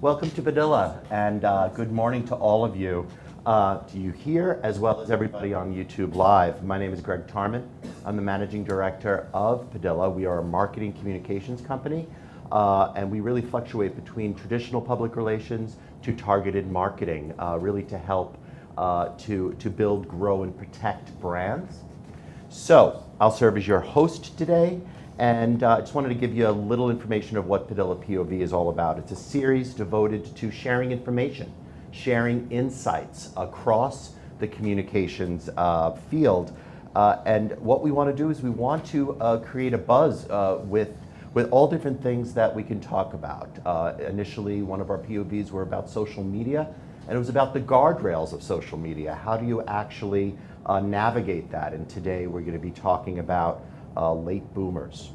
Welcome to Padilla, and good morning to all of you. To you here, as well as everybody on YouTube Live. My name is Greg Tarman. I'm the Managing Director of Padilla. We are a marketing communications company, and we really fluctuate between traditional public relations to targeted marketing, really to help to build, grow, and protect brands. So I'll serve as your host today. And I just wanted to give you a little information of what PadillaPOV is all about. It's a series devoted to sharing information, sharing insights across the communications field. And what we want to do is we want to create a buzz with all different things that we can talk about. Initially, one of our POVs were about social media, and it was about the guardrails of social media. How do you actually navigate that? And today we're going to be talking about late boomers.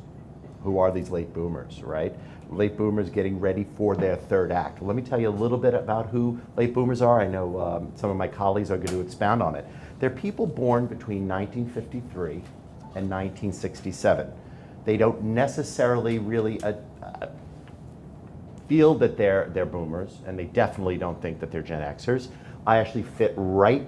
Who are these late boomers, right? Late boomers getting ready for their third act. Let me tell you a little bit about who late boomers are. I know some of my colleagues are going to expound on it. They're people born between 1953 and 1967. They don't necessarily really feel that they're boomers, and they definitely don't think that they're Gen Xers. I actually fit right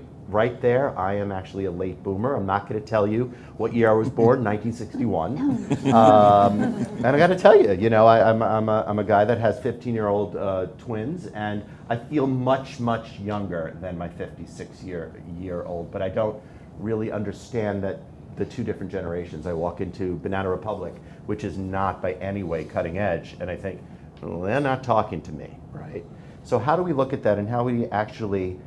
there. I am actually a late boomer. I'm not going to tell you what year I was born, 1961. And I got to tell you, I'm a guy that has 15-year-old twins, and I feel much younger than my 56-year-old. But I don't really understand that the two different generations. I walk into Banana Republic, which is not by any way cutting edge, and I think, well, they're not talking to me, right? So how do we look at that, and how do we actually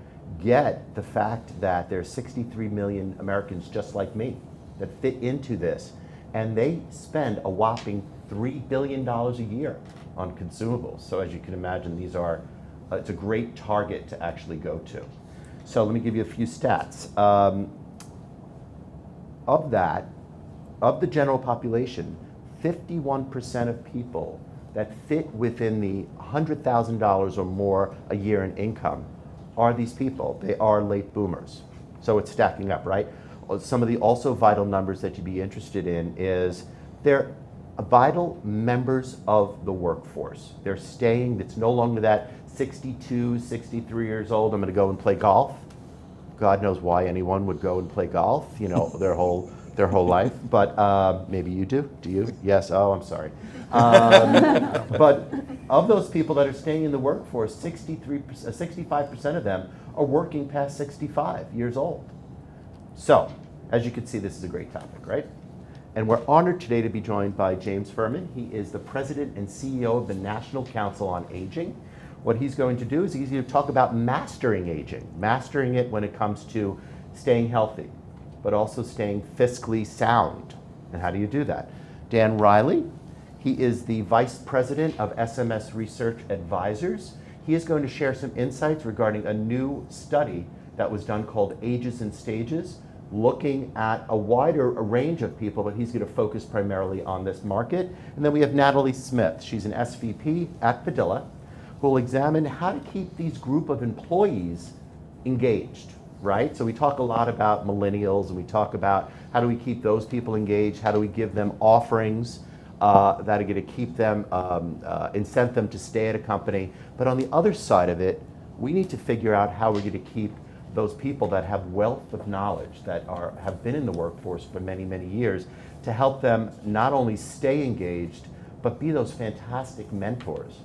get the fact that there's 63 million Americans just like me that fit into this, and they spend a whopping $3 billion a year on consumables. So as you can imagine, it's a great target to actually go to. So let me give you a few stats. Of the general population, 51% of people that fit within the $100,000 or more a year in income are these people. They are late boomers. So it's stacking up, right? Some of the also vital numbers that you'd be interested in is they're vital members of the workforce. They're staying, it's no longer that 62, 63 years old, I'm gonna go and play golf. God knows why anyone would go and play golf, their whole life, but maybe you do you? Yes, oh, I'm sorry. But of those people that are staying in the workforce, 65% of them are working past 65 years old. So, as you can see, this is a great topic, right? And we're honored today to be joined by James Furman. He is the president and CEO of the National Council on Aging. What he's going to do is he's going to talk about mastering aging, mastering it when it comes to staying healthy, but also staying fiscally sound. And how do you do that? Dan Riley, he is the Vice President of SMS Research Advisors. He is going to share some insights regarding a new study that was done called Ages and Stages, looking at a wider range of people, but he's going to focus primarily on this market. And then we have Natalie Smith. She's an SVP at Padilla, who will examine how to keep these group of employees engaged, right? So we talk a lot about millennials, and we talk about how do we keep those people engaged, how do we give them offerings that are going to keep them, incent them to stay at a company. But on the other side of it, we need to figure out how we're going to keep those people that have wealth of knowledge, that have been in the workforce for many years, to help them not only stay engaged, but be those fantastic mentors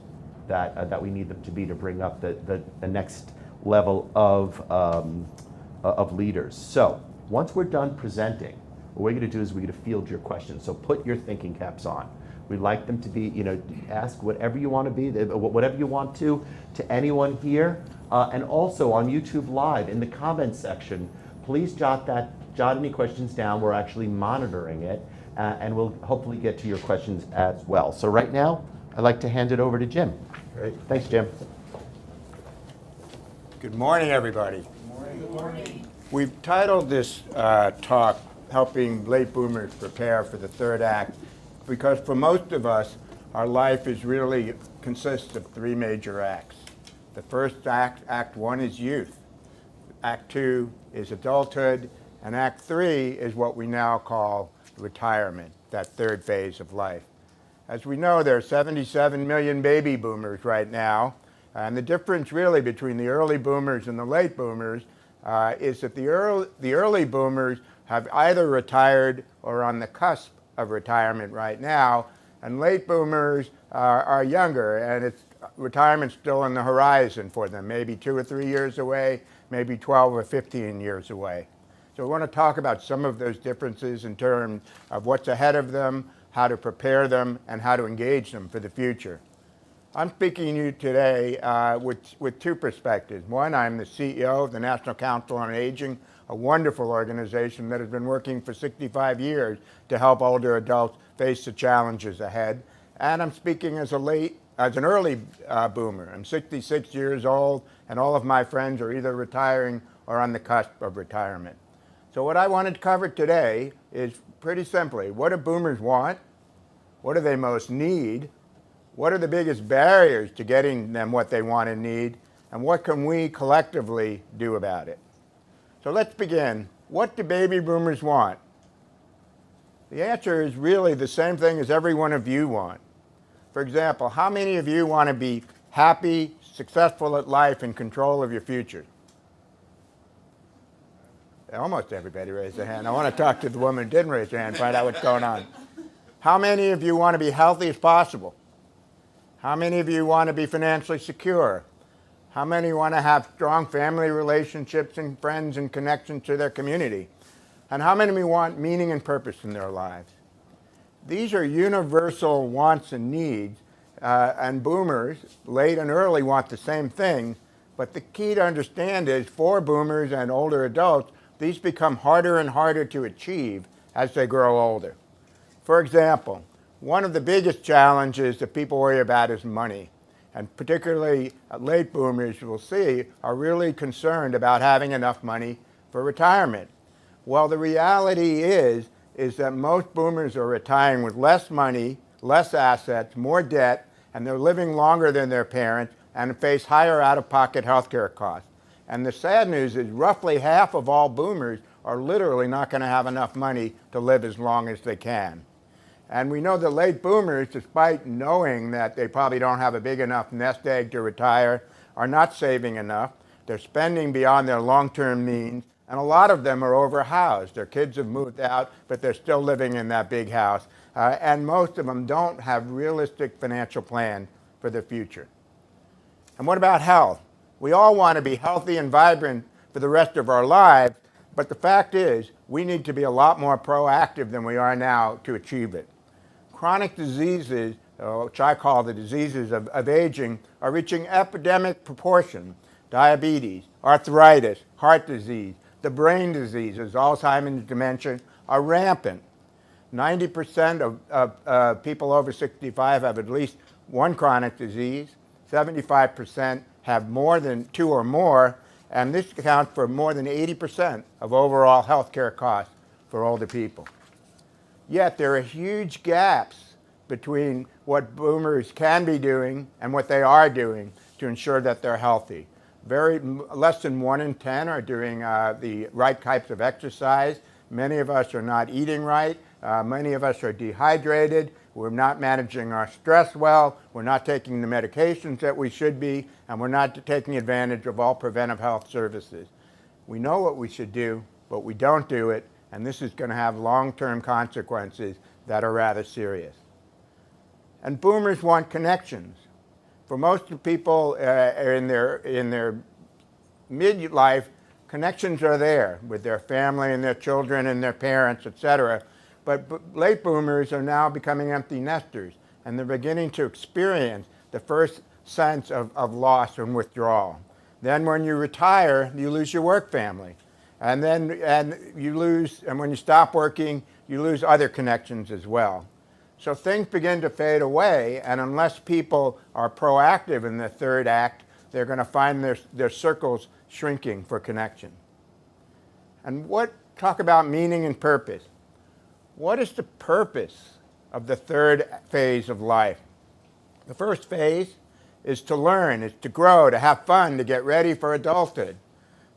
that we need them to be to bring up the next level of leaders. So once we're done presenting, what we're going to do is we're going to field your questions. So put your thinking caps on. We'd like them to be, ask whatever you want to be, whatever you want to anyone here. And also on YouTube Live, in the comments section, please jot any questions down. We're actually monitoring it, and we'll hopefully get to your questions as well. So right now, I'd like to hand it over to Jim. Great. Thanks, Jim. Good morning, everybody. Good morning. We've titled this talk helping late boomers prepare for the third act, because for most of us, our life is really consists of three major acts. The first act, Act 1, is youth. Act 2 is adulthood, and Act 3 is what we now call retirement, that third phase of life. As we know, there are 77 million baby boomers right now, and the difference really between the early boomers and the late boomers is that the early boomers have either retired or on the cusp of retirement right now, and late boomers are younger, and retirement's still on the horizon for them, maybe 2 or 3 years away, maybe 12 or 15 years away. So we want to talk about some of those differences in terms of what's ahead of them, how to prepare them, and how to engage them for the future. I'm speaking to you today with two perspectives. One, I'm the CEO of the National Council on Aging, a wonderful organization that has been working for 65 years to help older adults face the challenges ahead. And I'm speaking as an early boomer. I'm 66 years old, and all of my friends are either retiring or on the cusp of retirement. So what I wanted to cover today is pretty simply, what do boomers want? What do they most need? What are the biggest barriers to getting them what they want and need? And what can we collectively do about it? So let's begin. What do baby boomers want? The answer is really the same thing as every one of you want. For example, how many of you want to be happy, successful at life, in control of your future? Almost everybody raised their hand. I want to talk to the woman who didn't raise her hand and find out what's going on. How many of you want to be healthy as possible? How many of you want to be financially secure? How many want to have strong family relationships and friends and connections to their community? And how many of you want meaning and purpose in their lives? These are universal wants and needs, and boomers, late and early, want the same thing. But the key to understand is for boomers and older adults, these become harder and harder to achieve as they grow older. For example, one of the biggest challenges that people worry about is money. And particularly late boomers, you will see, are really concerned about having enough money for retirement. Well, the reality is that most boomers are retiring with less money, less assets, more debt, and they're living longer than their parents and face higher out-of-pocket health care costs. And the sad news is roughly half of all boomers are literally not going to have enough money to live as long as they can. And we know that late boomers, despite knowing that they probably don't have a big enough nest egg to retire, are not saving enough. They're spending beyond their long-term means, and a lot of them are overhoused. Their kids have moved out, but they're still living in that big house. And most of them don't have realistic financial plan for the future. And what about health? We all want to be healthy and vibrant for the rest of our lives, but the fact is we need to be a lot more proactive than we are now to achieve it. Chronic diseases, which I call the diseases of aging, are reaching epidemic proportion. Diabetes, arthritis, heart disease, the brain diseases, Alzheimer's, dementia, are rampant. 90% of people over 65 have at least one chronic disease. 75% have more than two or more, and this accounts for more than 80% of overall health care costs for older people. Yet there are huge gaps between what boomers can be doing and what they are doing to ensure that they're healthy. Less than 1 in 10 are doing the right types of exercise. Many of us are not eating right. Many of us are dehydrated. We're not managing our stress well. We're not taking the medications that we should be, and we're not taking advantage of all preventive health services. We know what we should do, but we don't do it, and this is going to have long-term consequences that are rather serious. And boomers want connections. For most people in their midlife, connections are there with their family and their children and their parents, etc. But late boomers are now becoming empty nesters, and they're beginning to experience the first sense of loss and withdrawal. Then when you retire, you lose your work family. And when you stop working, you lose other connections as well. So things begin to fade away, and unless people are proactive in the third act, they're going to find their circles shrinking for connection. And what talk about meaning and purpose. What is the purpose of the third phase of life? The first phase is to learn, is to grow, to have fun, to get ready for adulthood.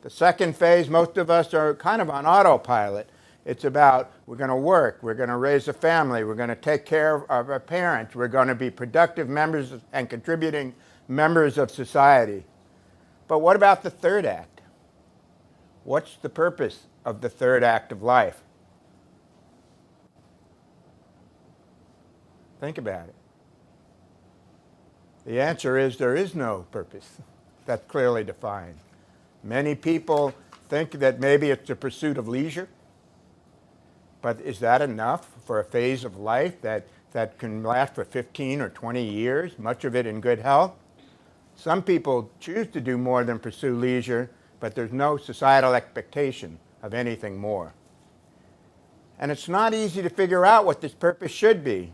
The second phase, most of us are kind of on autopilot. It's about we're going to work, we're going to raise a family, we're going to take care of our parents, we're going to be productive members and contributing members of society. But what about the third act? What's the purpose of the third act of life? Think about it. The answer is there is no purpose that's clearly defined. Many people think that maybe it's the pursuit of leisure, but is that enough for a phase of life that can last for 15 or 20 years, much of it in good health? Some people choose to do more than pursue leisure, but there's no societal expectation of anything more. And it's not easy to figure out what this purpose should be.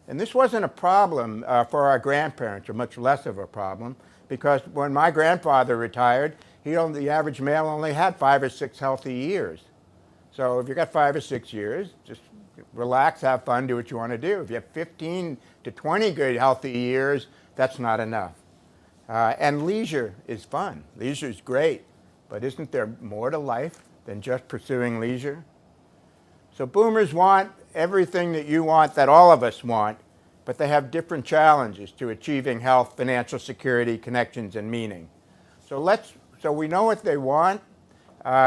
And this wasn't a problem for our grandparents, or much less of a problem, because when my grandfather retired, the average male only had 5 or 6 healthy years. So if you've got 5 or 6 years, just relax, have fun, do what you want to do. If you have 15 to 20 good, healthy years, that's not enough. And leisure is fun. Leisure is great. But isn't there more to life than just pursuing leisure? So boomers want everything that you want, that all of us want, but they have different challenges to achieving health, financial security, connections, and meaning. So we know what they want.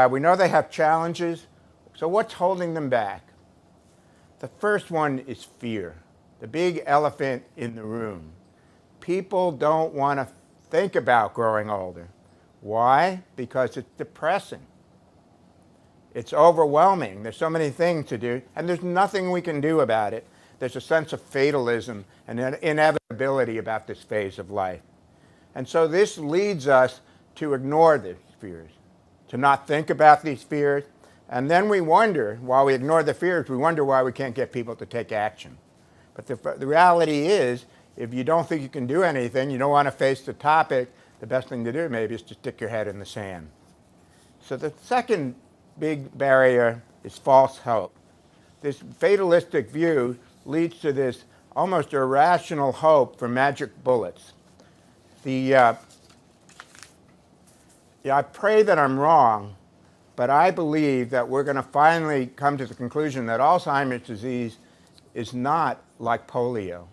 We know they have challenges. So what's holding them back? The first one is fear, the big elephant in the room. People don't want to think about growing older. Why? Because it's depressing. It's overwhelming. There's so many things to do, and there's nothing we can do about it. There's a sense of fatalism and inevitability about this phase of life. And so this leads us to ignore these fears, to not think about these fears, and then we wonder, while we ignore the fears, we wonder why we can't get people to take action. But the reality is, if you don't think you can do anything, you don't want to face the topic, the best thing to do maybe is to stick your head in the sand. So the second big barrier is false hope. This fatalistic view leads to this almost irrational hope for magic bullets. I pray that I'm wrong, but I believe that we're going to finally come to the conclusion that Alzheimer's disease is not like polio,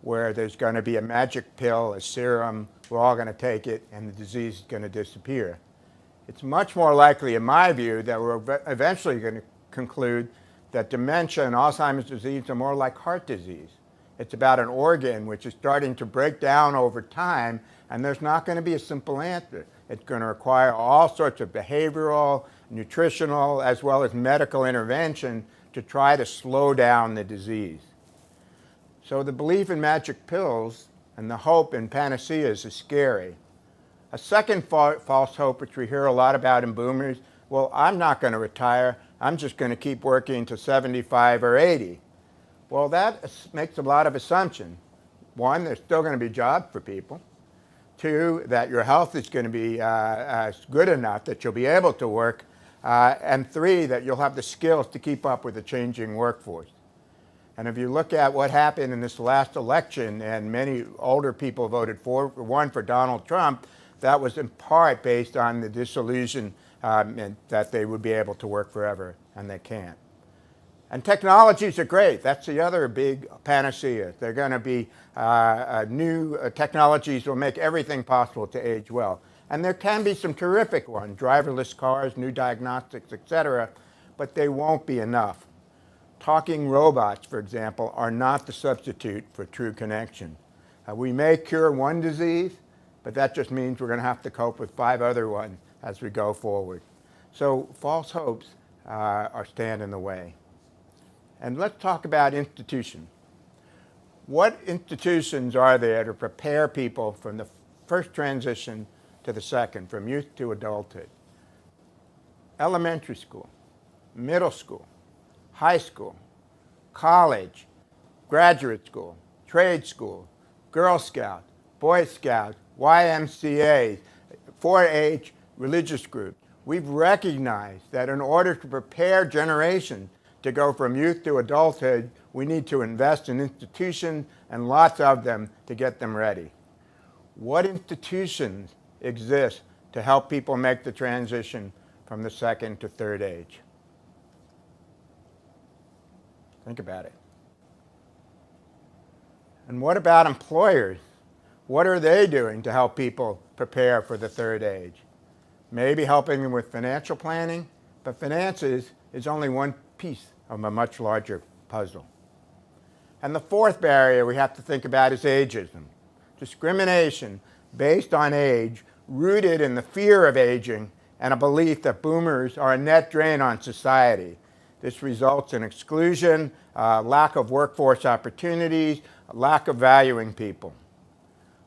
where there's going to be a magic pill, a serum, we're all going to take it, and the disease is going to disappear. It's much more likely, in my view, that we're eventually going to conclude that dementia and Alzheimer's disease are more like heart disease. It's about an organ which is starting to break down over time, and there's not going to be a simple answer. It's going to require all sorts of behavioral, nutritional, as well as medical intervention to try to slow down the disease. So the belief in magic pills and the hope in panaceas is scary. A second false hope, which we hear a lot about in boomers, well, I'm not going to retire. I'm just going to keep working to 75 or 80. Well, that makes a lot of assumptions. One, there's still going to be jobs for people. Two, that your health is going to be good enough that you'll be able to work. And three, that you'll have the skills to keep up with the changing workforce. And if you look at what happened in this last election, and many older people voted for Donald Trump, that was in part based on the disillusion that they would be able to work forever, and they can't. And technologies are great. That's the other big panacea. They're going to be new technologies will make everything possible to age well. And there can be some terrific ones, driverless cars, new diagnostics, etc., but they won't be enough. Talking robots, for example, are not the substitute for true connection. We may cure one disease, but that just means we're going to have to cope with 5 other ones as we go forward. So false hopes stand in the way. And let's talk about institutions. What institutions are there to prepare people from the first transition to the second, from youth to adulthood? Elementary school, middle school, high school, college, graduate school, trade school, Girl Scouts, Boy Scouts, YMCA, 4-H, religious groups. We've recognized that in order to prepare generations to go from youth to adulthood, we need to invest in institutions and lots of them to get them ready. What institutions exist to help people make the transition from the second to third age? Think about it. And what about employers? What are they doing to help people prepare for the third age? Maybe helping them with financial planning, but finances is only one piece of a much larger puzzle. And the fourth barrier we have to think about is ageism. Discrimination based on age, rooted in the fear of aging and a belief that boomers are a net drain on society. This results in exclusion, lack of workforce opportunities, lack of valuing people.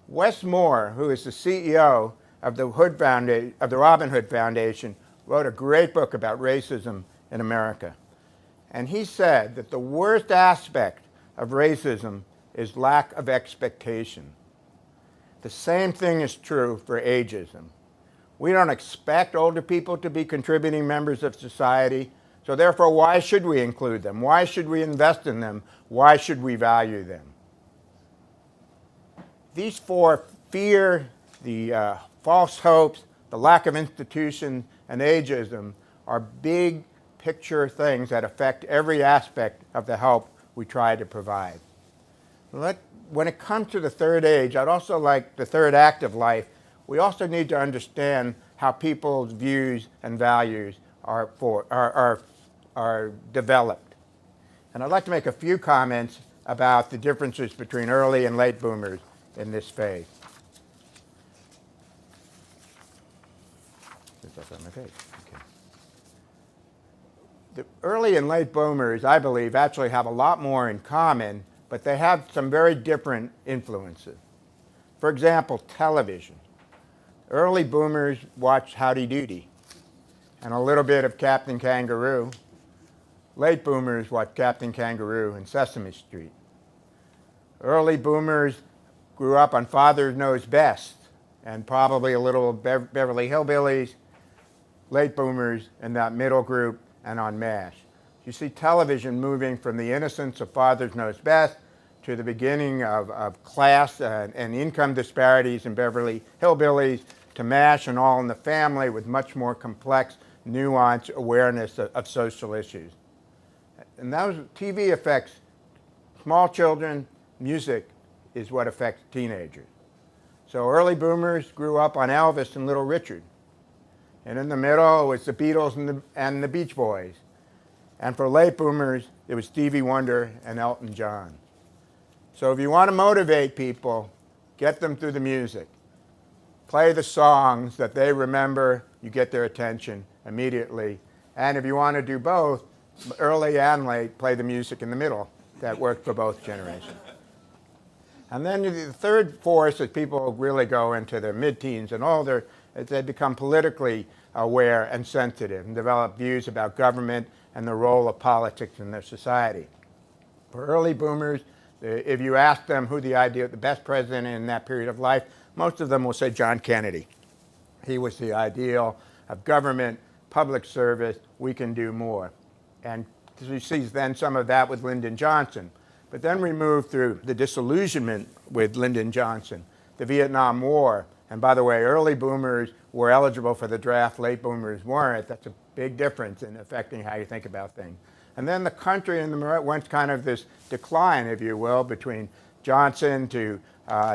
Wes Moore, who is the CEO of the Robin Hood Foundation, wrote a great book about racism in America. And he said that the worst aspect of racism is lack of expectation. The same thing is true for ageism. We don't expect older people to be contributing members of society, so therefore why should we include them? Why should we invest in them? Why should we value them? These four, fear, the false hopes, the lack of institutions, and ageism, are big picture things that affect every aspect of the help we try to provide. When it comes to the third age, I'd also like the third act of life, we also need to understand how people's views and values are developed. And I'd like to make a few comments about the differences between early and late boomers in this phase. Okay. The early and late boomers, I believe, actually have a lot more in common, but they have some very different influences. For example, television. Early boomers watched Howdy Doody and a little bit of Captain Kangaroo. Late boomers watched Captain Kangaroo and Sesame Street. Early boomers grew up on Father Knows Best and probably a little Beverly Hillbillies. Late boomers in that middle group and on MASH. You see television moving from the innocence of Father Knows Best to the beginning of class and income disparities in Beverly Hillbillies to MASH and All in the Family with much more complex, nuanced awareness of social issues. And those TV affects small children, music is what affects teenagers. So early boomers grew up on Elvis and Little Richard. And in the middle, it was the Beatles and the Beach Boys. And for late boomers, it was Stevie Wonder and Elton John. So if you want to motivate people, get them through the music. Play the songs that they remember, you get their attention immediately. And if you want to do both, early and late, play the music in the middle. That worked for both generations. And then the third force is people really go into their mid-teens and older, as they become politically aware and sensitive and develop views about government and the role of politics in their society. For early boomers, if you ask them who the best president in that period of life, most of them will say John Kennedy. He was the ideal of government, public service, we can do more. And you see then some of that with Lyndon Johnson. But then we move through the disillusionment with Lyndon Johnson, the Vietnam War. And by the way, early boomers were eligible for the draft, late boomers weren't. That's a big difference in affecting how you think about things. And then the country went kind of this decline, if you will, between Johnson to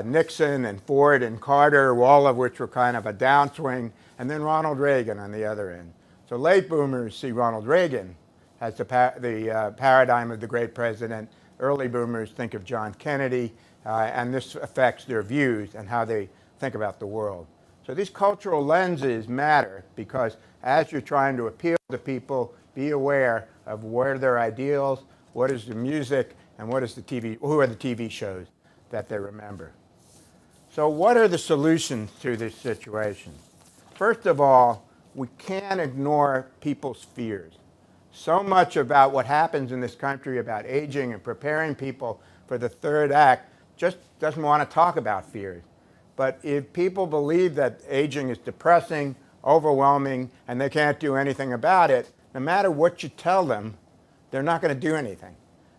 Nixon and Ford and Carter, all of which were kind of a downswing, and then Ronald Reagan on the other end. So late boomers see Ronald Reagan as the paradigm of the great president. Early boomers think of John Kennedy, and this affects their views and how they think about the world. So these cultural lenses matter because as you're trying to appeal to people, be aware of what are their ideals, what is the music, and what is who are the TV shows that they remember. So what are the solutions to this situation? First of all, we can't ignore people's fears. So much about what happens in this country about aging and preparing people for the third act just doesn't want to talk about fears. But if people believe that aging is depressing overwhelming, and they can't do anything about it, no matter what you tell them, they're not going to do anything.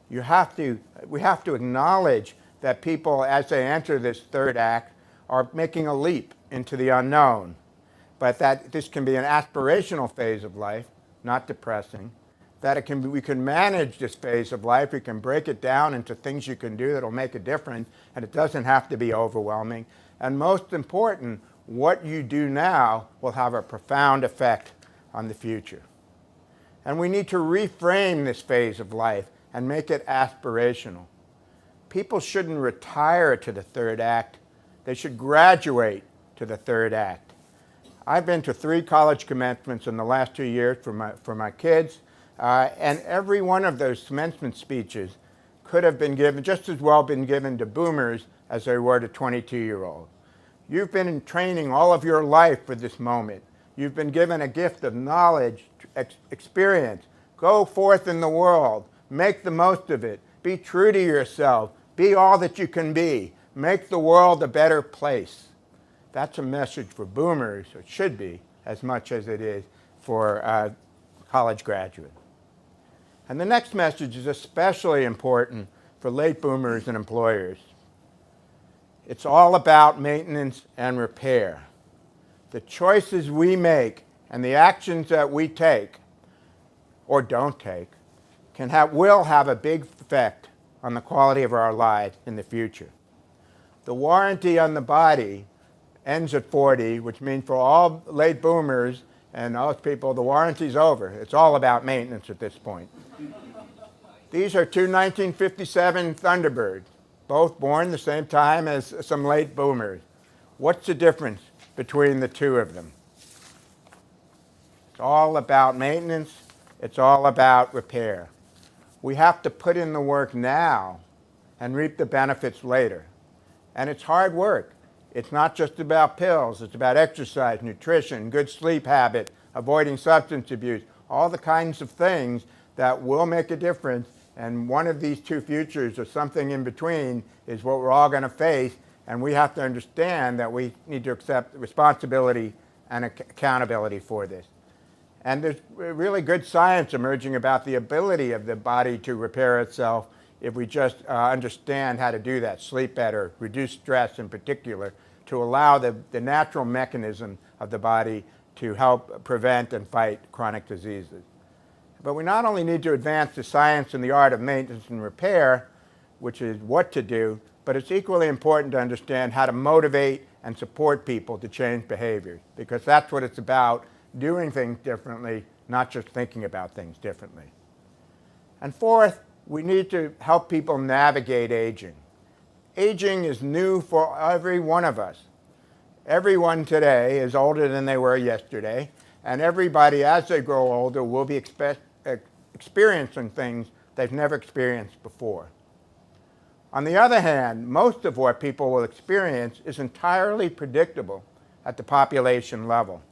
We have to acknowledge that people, as they enter this third act, are making a leap into the unknown, but that this can be an aspirational phase of life, not depressing, that we can manage this phase of life, we can break it down into things you can do that will make a difference, and it doesn't have to be overwhelming. And most important, what you do now will have a profound effect on the future. And we need to reframe this phase of life and make it aspirational. People shouldn't retire to the third act. They should graduate to the third act. I've been to 3 college commencements in the last 2 years for my kids, and every one of those commencement speeches could have been given, just as well been given to boomers as they were to 22-year-olds. You've been in training all of your life for this moment. You've been given a gift of knowledge, experience. Go forth in the world. Make the most of it. Be true to yourself. Be all that you can be. Make the world a better place. That's a message for boomers, or it should be, as much as it is for college graduates. And the next message is especially important for late boomers and employers. It's all about maintenance and repair. The choices we make and the actions that we take, or don't take, will have a big effect on the quality of our lives in the future. The warranty on the body ends at 40, which means for all late boomers and those people, the warranty's over. It's all about maintenance at this point. These are 2 1957 Thunderbirds, both born the same time as some late boomers. What's the difference between the two of them? It's all about maintenance. It's all about repair. We have to put in the work now and reap the benefits later. And it's hard work. It's not just about pills. It's about exercise, nutrition, good sleep habit, avoiding substance abuse, all the kinds of things that will make a difference. And one of these two futures, or something in between, is what we're all going to face. And we have to understand that we need to accept responsibility and accountability for this. And there's really good science emerging about the ability of the body to repair itself if we just understand how to do that, sleep better, reduce stress in particular, to allow the natural mechanism of the body to help prevent and fight chronic diseases. But we not only need to advance the science and the art of maintenance and repair, which is what to do, but it's equally important to understand how to motivate and support people to change behaviors, because that's what it's about, doing things differently, not just thinking about things differently. And fourth, we need to help people navigate aging. Aging is new for every one of us. Everyone today is older than they were yesterday, and everybody, as they grow older, will be experiencing things they've never experienced before. On the other hand, most of what people will experience is entirely predictable at the population level.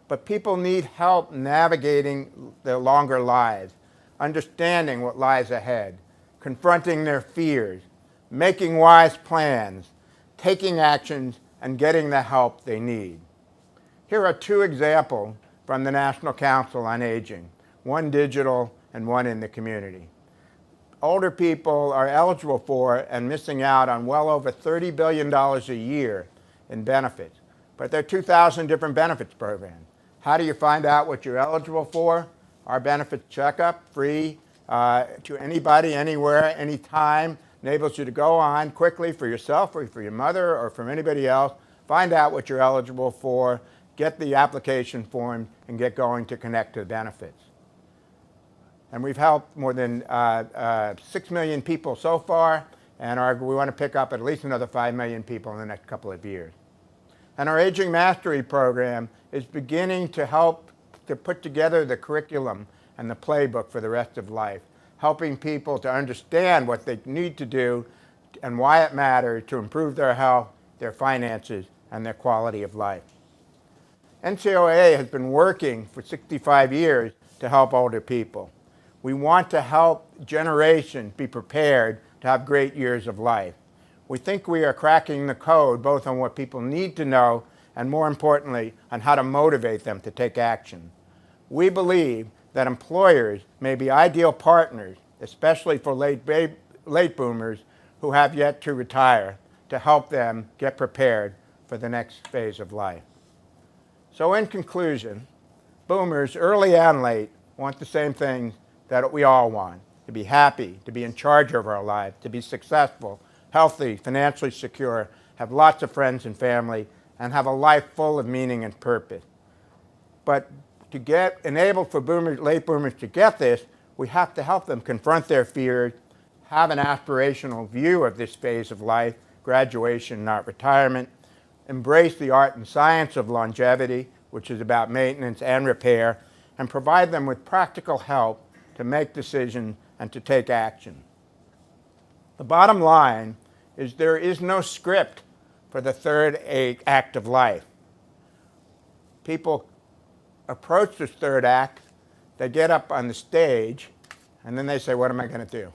But people need help navigating their longer lives, understanding what lies ahead, confronting their fears, making wise plans, taking actions, and getting the help they need. Here are 2 examples from the National Council on Aging, one digital and one in the community. Older people are eligible for and missing out on well over $30 billion a year in benefits, but there are 2,000 different benefits programs. How do you find out what you're eligible for? Our benefits checkup, free to anybody, anywhere, anytime, enables you to go on quickly for yourself or for your mother or from anybody else, find out what you're eligible for, get the application form, and get going to connect to the benefits. And we've helped more than 6 million people so far, and we want to pick up at least another 5 million people in the next couple of years. And our Aging Mastery program is beginning to help to put together the curriculum and the playbook for the rest of life, helping people to understand what they need to do and why it matters to improve their health, their finances, and their quality of life. NCOA has been working for 65 years to help older people. We want to help generations be prepared to have great years of life. We think we are cracking the code both on what people need to know and more importantly, on how to motivate them to take action. We believe that employers may be ideal partners, especially for late boomers who have yet to retire, to help them get prepared for the next phase of life. So in conclusion, boomers, early and late, want the same things that we all want: to be happy, to be in charge of our lives, to be successful, healthy, financially secure, have lots of friends and family, and have a life full of meaning and purpose. But to get enabled for late boomers to get this, we have to help them confront their fears, have an aspirational view of this phase of life, graduation, not retirement, embrace the art and science of longevity, which is about maintenance and repair, and provide them with practical help to make decisions and to take action. The bottom line is there is no script for the third act of life. People approach this third act, they get up on the stage, and then they say, what am I going to do?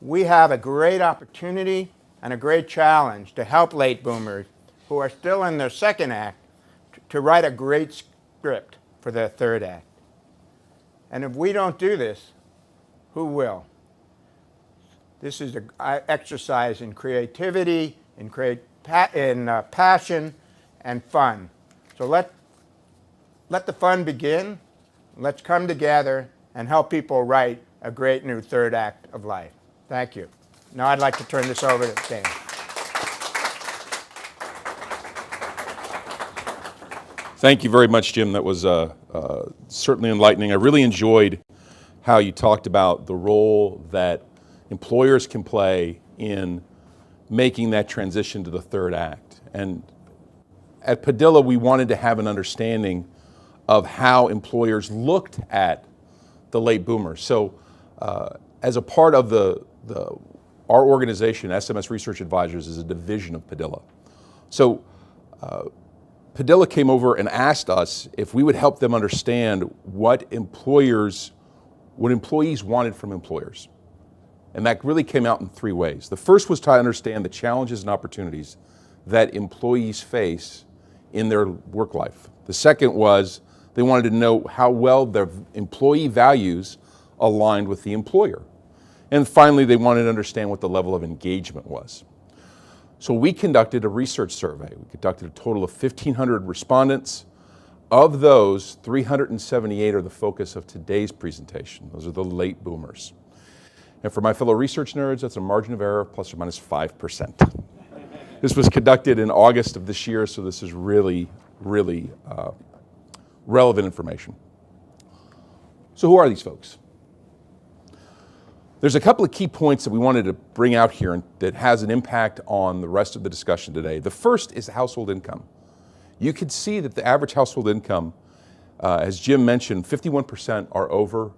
We have a great opportunity and a great challenge to help late boomers who are still in their second act to write a great script for their third act. And if we don't do this, who will? This is an exercise in creativity, in passion, and fun. So let the fun begin. Let's come together and help people write a great new third act of life. Thank you. Now I'd like to turn this over to Dan. Thank you very much, Jim. That was certainly enlightening. I really enjoyed how you talked about the role that employers can play in making that transition to the third act. And at Padilla, we wanted to have an understanding of how employers looked at the late boomers. So as a part of our organization, SMS Research Advisors is a division of Padilla. So Padilla came over and asked us if we would help them understand what employees wanted from employers. And that really came out in three ways. The first was to understand the challenges and opportunities that employees face in their work life. The second was they wanted to know how well their employee values aligned with the employer. And finally, they wanted to understand what the level of engagement was. So we conducted a research survey. We conducted a total of 1,500 respondents. Of those, 378 are the focus of today's presentation. Those are the late boomers. And for my fellow research nerds, that's a margin of error of plus or minus 5%. This was conducted in August of this year, so this is really, really relevant information. So who are these folks? There's a couple of key points that we wanted to bring out here that has an impact on the rest of the discussion today. The first is household income. You can see that the average household income, as Jim mentioned, 51% are over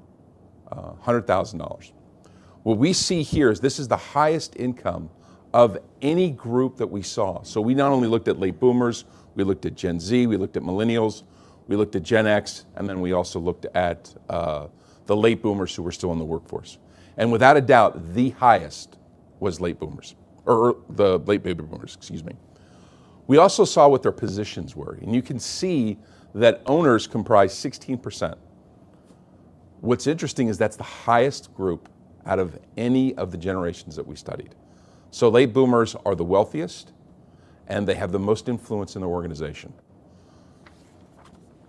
$100,000. What we see here is this is the highest income of any group that we saw. So we not only looked at late boomers, we looked at Gen Z, we looked at millennials, we looked at Gen X, and then we also looked at the late boomers who were still in the workforce. And without a doubt, the highest was late boomers, or the late baby boomers, excuse me. We also saw what their positions were, and you can see that owners comprise 16%. What's interesting is that's the highest group out of any of the generations that we studied. So late boomers are the wealthiest, and they have the most influence in their organization.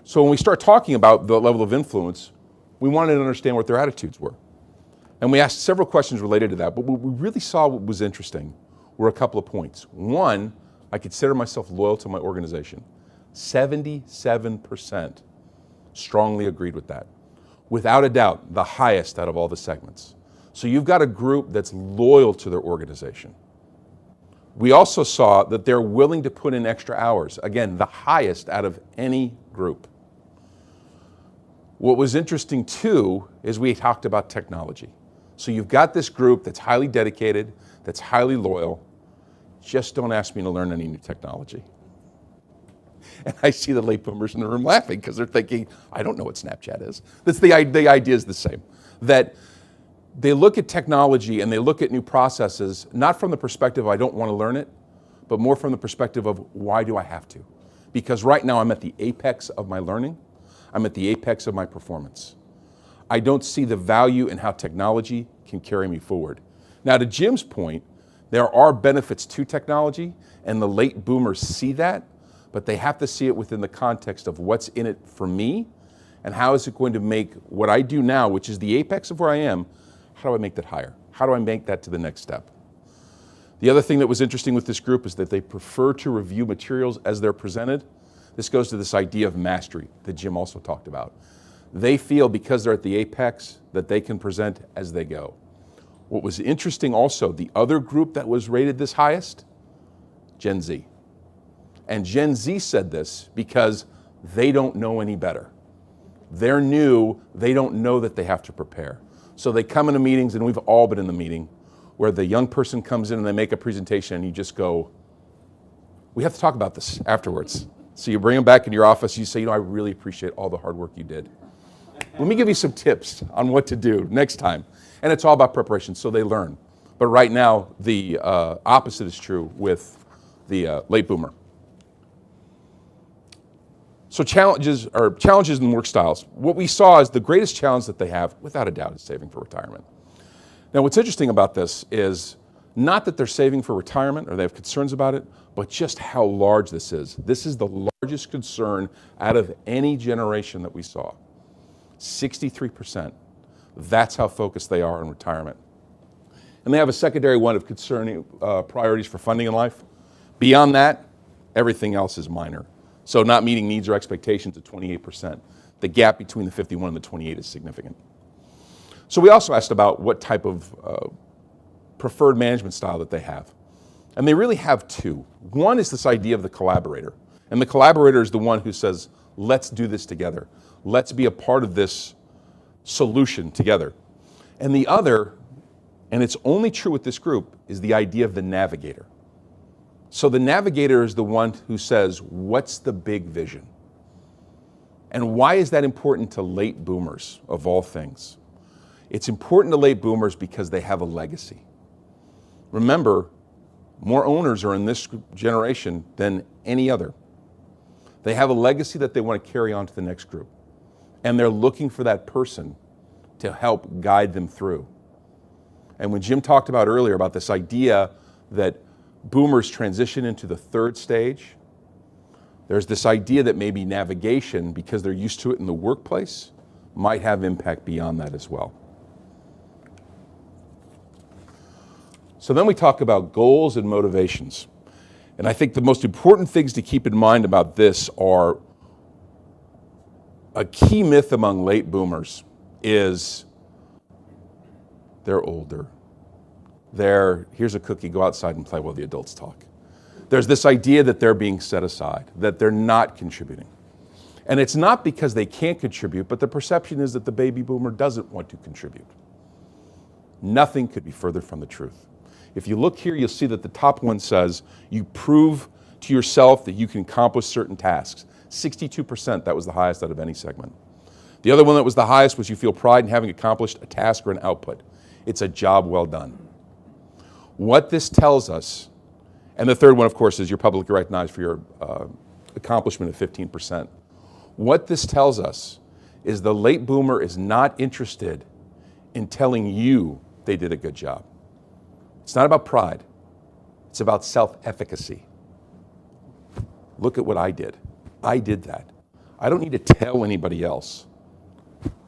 So when we start talking about the level of influence, we wanted to understand what their attitudes were. And we asked several questions related to that, but what we really saw what was interesting were a couple of points. One, I consider myself loyal to my organization. 77% strongly agreed with that. Without a doubt, the highest out of all the segments. So you've got a group that's loyal to their organization. We also saw that they're willing to put in extra hours. Again, the highest out of any group. What was interesting too is we talked about technology. So you've got this group that's highly dedicated, that's highly loyal. Just don't ask me to learn any new technology. And I see the late boomers in the room laughing because they're thinking, I don't know what Snapchat is. That's the idea is the same. That they look at technology and they look at new processes, not from the perspective I don't want to learn it, but more from the perspective of why do I have to? because right now I'm at the apex of my learning. I'm at the apex of my performance. I don't see the value in how technology can carry me forward. Now, to Jim's point, there are benefits to technology, and the late boomers see that, but they have to see it within the context of what's in it for me, and how is it going to make what I do now, which is the apex of where I am, how do I make that higher? How do I make that to the next step? The other thing that was interesting with this group is that they prefer to review materials as they're presented. This goes to this idea of mastery that Jim also talked about. They feel because they're at the apex that they can present as they go. What was interesting also, the other group that was rated this highest, Gen Z. And Gen Z said this because they don't know any better. They're new, they don't know that they have to prepare. So they come into meetings, and we've all been in the meeting, where the young person comes in and they make a presentation and you just go, we have to talk about this afterwards. So you bring them back in your office, you say, I really appreciate all the hard work you did. Let me give you some tips on what to do next time. And it's all about preparation, so they learn. But right now, the opposite is true with the late boomer. So challenges in work styles. What we saw is the greatest challenge that they have, without a doubt, is saving for retirement. Now, what's interesting about this is not that they're saving for retirement or they have concerns about it, but just how large this is. This is the largest concern out of any generation that we saw. 63%. That's how focused they are on retirement. And they have a secondary one of concerning priorities for funding in life. Beyond that, everything else is minor. So not meeting needs or expectations at 28%. The gap between the 51 and the 28 is significant. So we also asked about what type of preferred management style that they have. And they really have two. One is this idea of the collaborator. And the collaborator is the one who says, let's do this together. Let's be a part of this solution together. And the other, and it's only true with this group, is the idea of the navigator. So the navigator is the one who says, what's the big vision? And why is that important to late boomers, of all things? It's important to late boomers because they have a legacy. Remember, more owners are in this generation than any other. They have a legacy that they want to carry on to the next group. And they're looking for that person to help guide them through. And when Jim talked about earlier about this idea that boomers transition into the third stage, there's this idea that maybe navigation, because they're used to it in the workplace, might have impact beyond that as well. So then we talk about goals and motivations. And I think the most important things to keep in mind about this are a key myth among late boomers is they're older. Here's a cookie, go outside and play while the adults talk. There's this idea that they're being set aside, that they're not contributing. And it's not because they can't contribute, but the perception is that the baby boomer doesn't want to contribute. Nothing could be further from the truth. If you look here, you'll see that the top one says, you prove to yourself that you can accomplish certain tasks. 62%, that was the highest out of any segment. The other one that was the highest was you feel pride in having accomplished a task or an output. It's a job well done. What this tells us, and the third one, of course, is you're publicly recognized for your accomplishment of 15%. What this tells us is the late boomer is not interested in telling you they did a good job. It's not about pride. It's about self-efficacy. Look at what I did. I did that. I don't need to tell anybody else.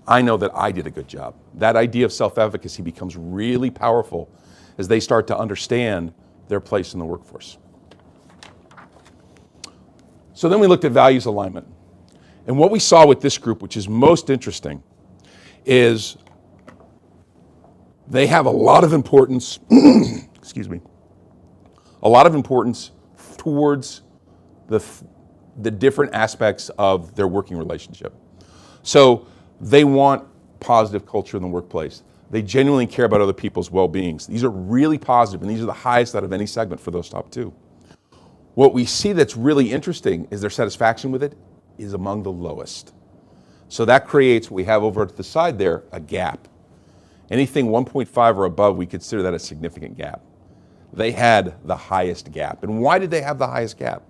I know that I did a good job. That idea of self-efficacy becomes really powerful as they start to understand their place in the workforce. So then we looked at values alignment. And what we saw with this group, which is most interesting, is they have a lot of importance, excuse me, a lot of importance towards the different aspects of their working relationship. So they want positive culture in the workplace. They genuinely care about other people's well-beings. These are really positive, and these are the highest out of any segment for those top two. What we see that's really interesting is their satisfaction with it is among the lowest. So that creates what we have over to the side there, a gap. Anything 1.5 or above, we consider that a significant gap. They had the highest gap. And why did they have the highest gap?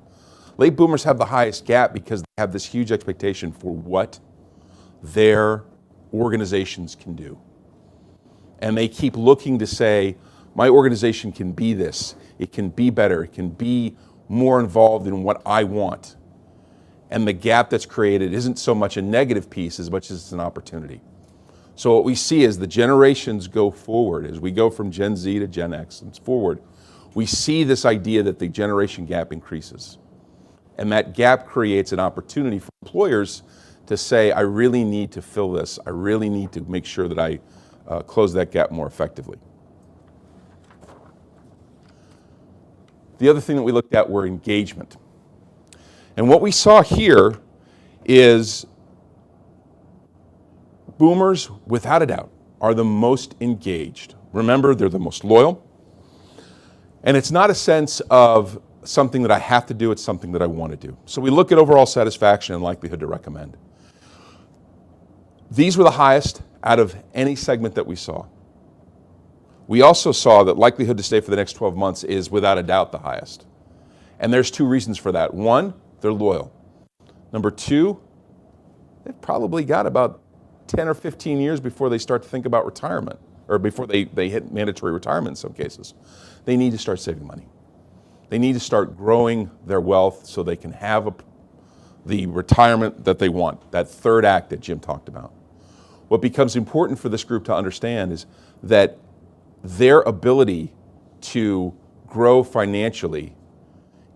Late boomers have the highest gap because they have this huge expectation for what their organizations can do. And they keep looking to say, my organization can be this, it can be better, it can be more involved in what I want. And the gap that's created isn't so much a negative piece as much as it's an opportunity. So what we see as the generations go forward, as we go from Gen Z to Gen X and forward, we see this idea that the generation gap increases. And that gap creates an opportunity for employers to say, I really need to fill this. I really need to make sure that I close that gap more effectively. The other thing that we looked at were engagement. And what we saw here is boomers, without a doubt, are the most engaged. Remember, they're the most loyal. And it's not a sense of something that I have to do, it's something that I want to do. So we look at overall satisfaction and likelihood to recommend. These were the highest out of any segment that we saw. We also saw that likelihood to stay for the next 12 months is without a doubt the highest. And there's two reasons for that. One, they're loyal. Number two, they've probably got about 10 or 15 years before they start to think about retirement, or before they hit mandatory retirement in some cases. They need to start saving money. They need to start growing their wealth so they can have the retirement that they want, that third act that Jim talked about. What becomes important for this group to understand is that their ability to grow financially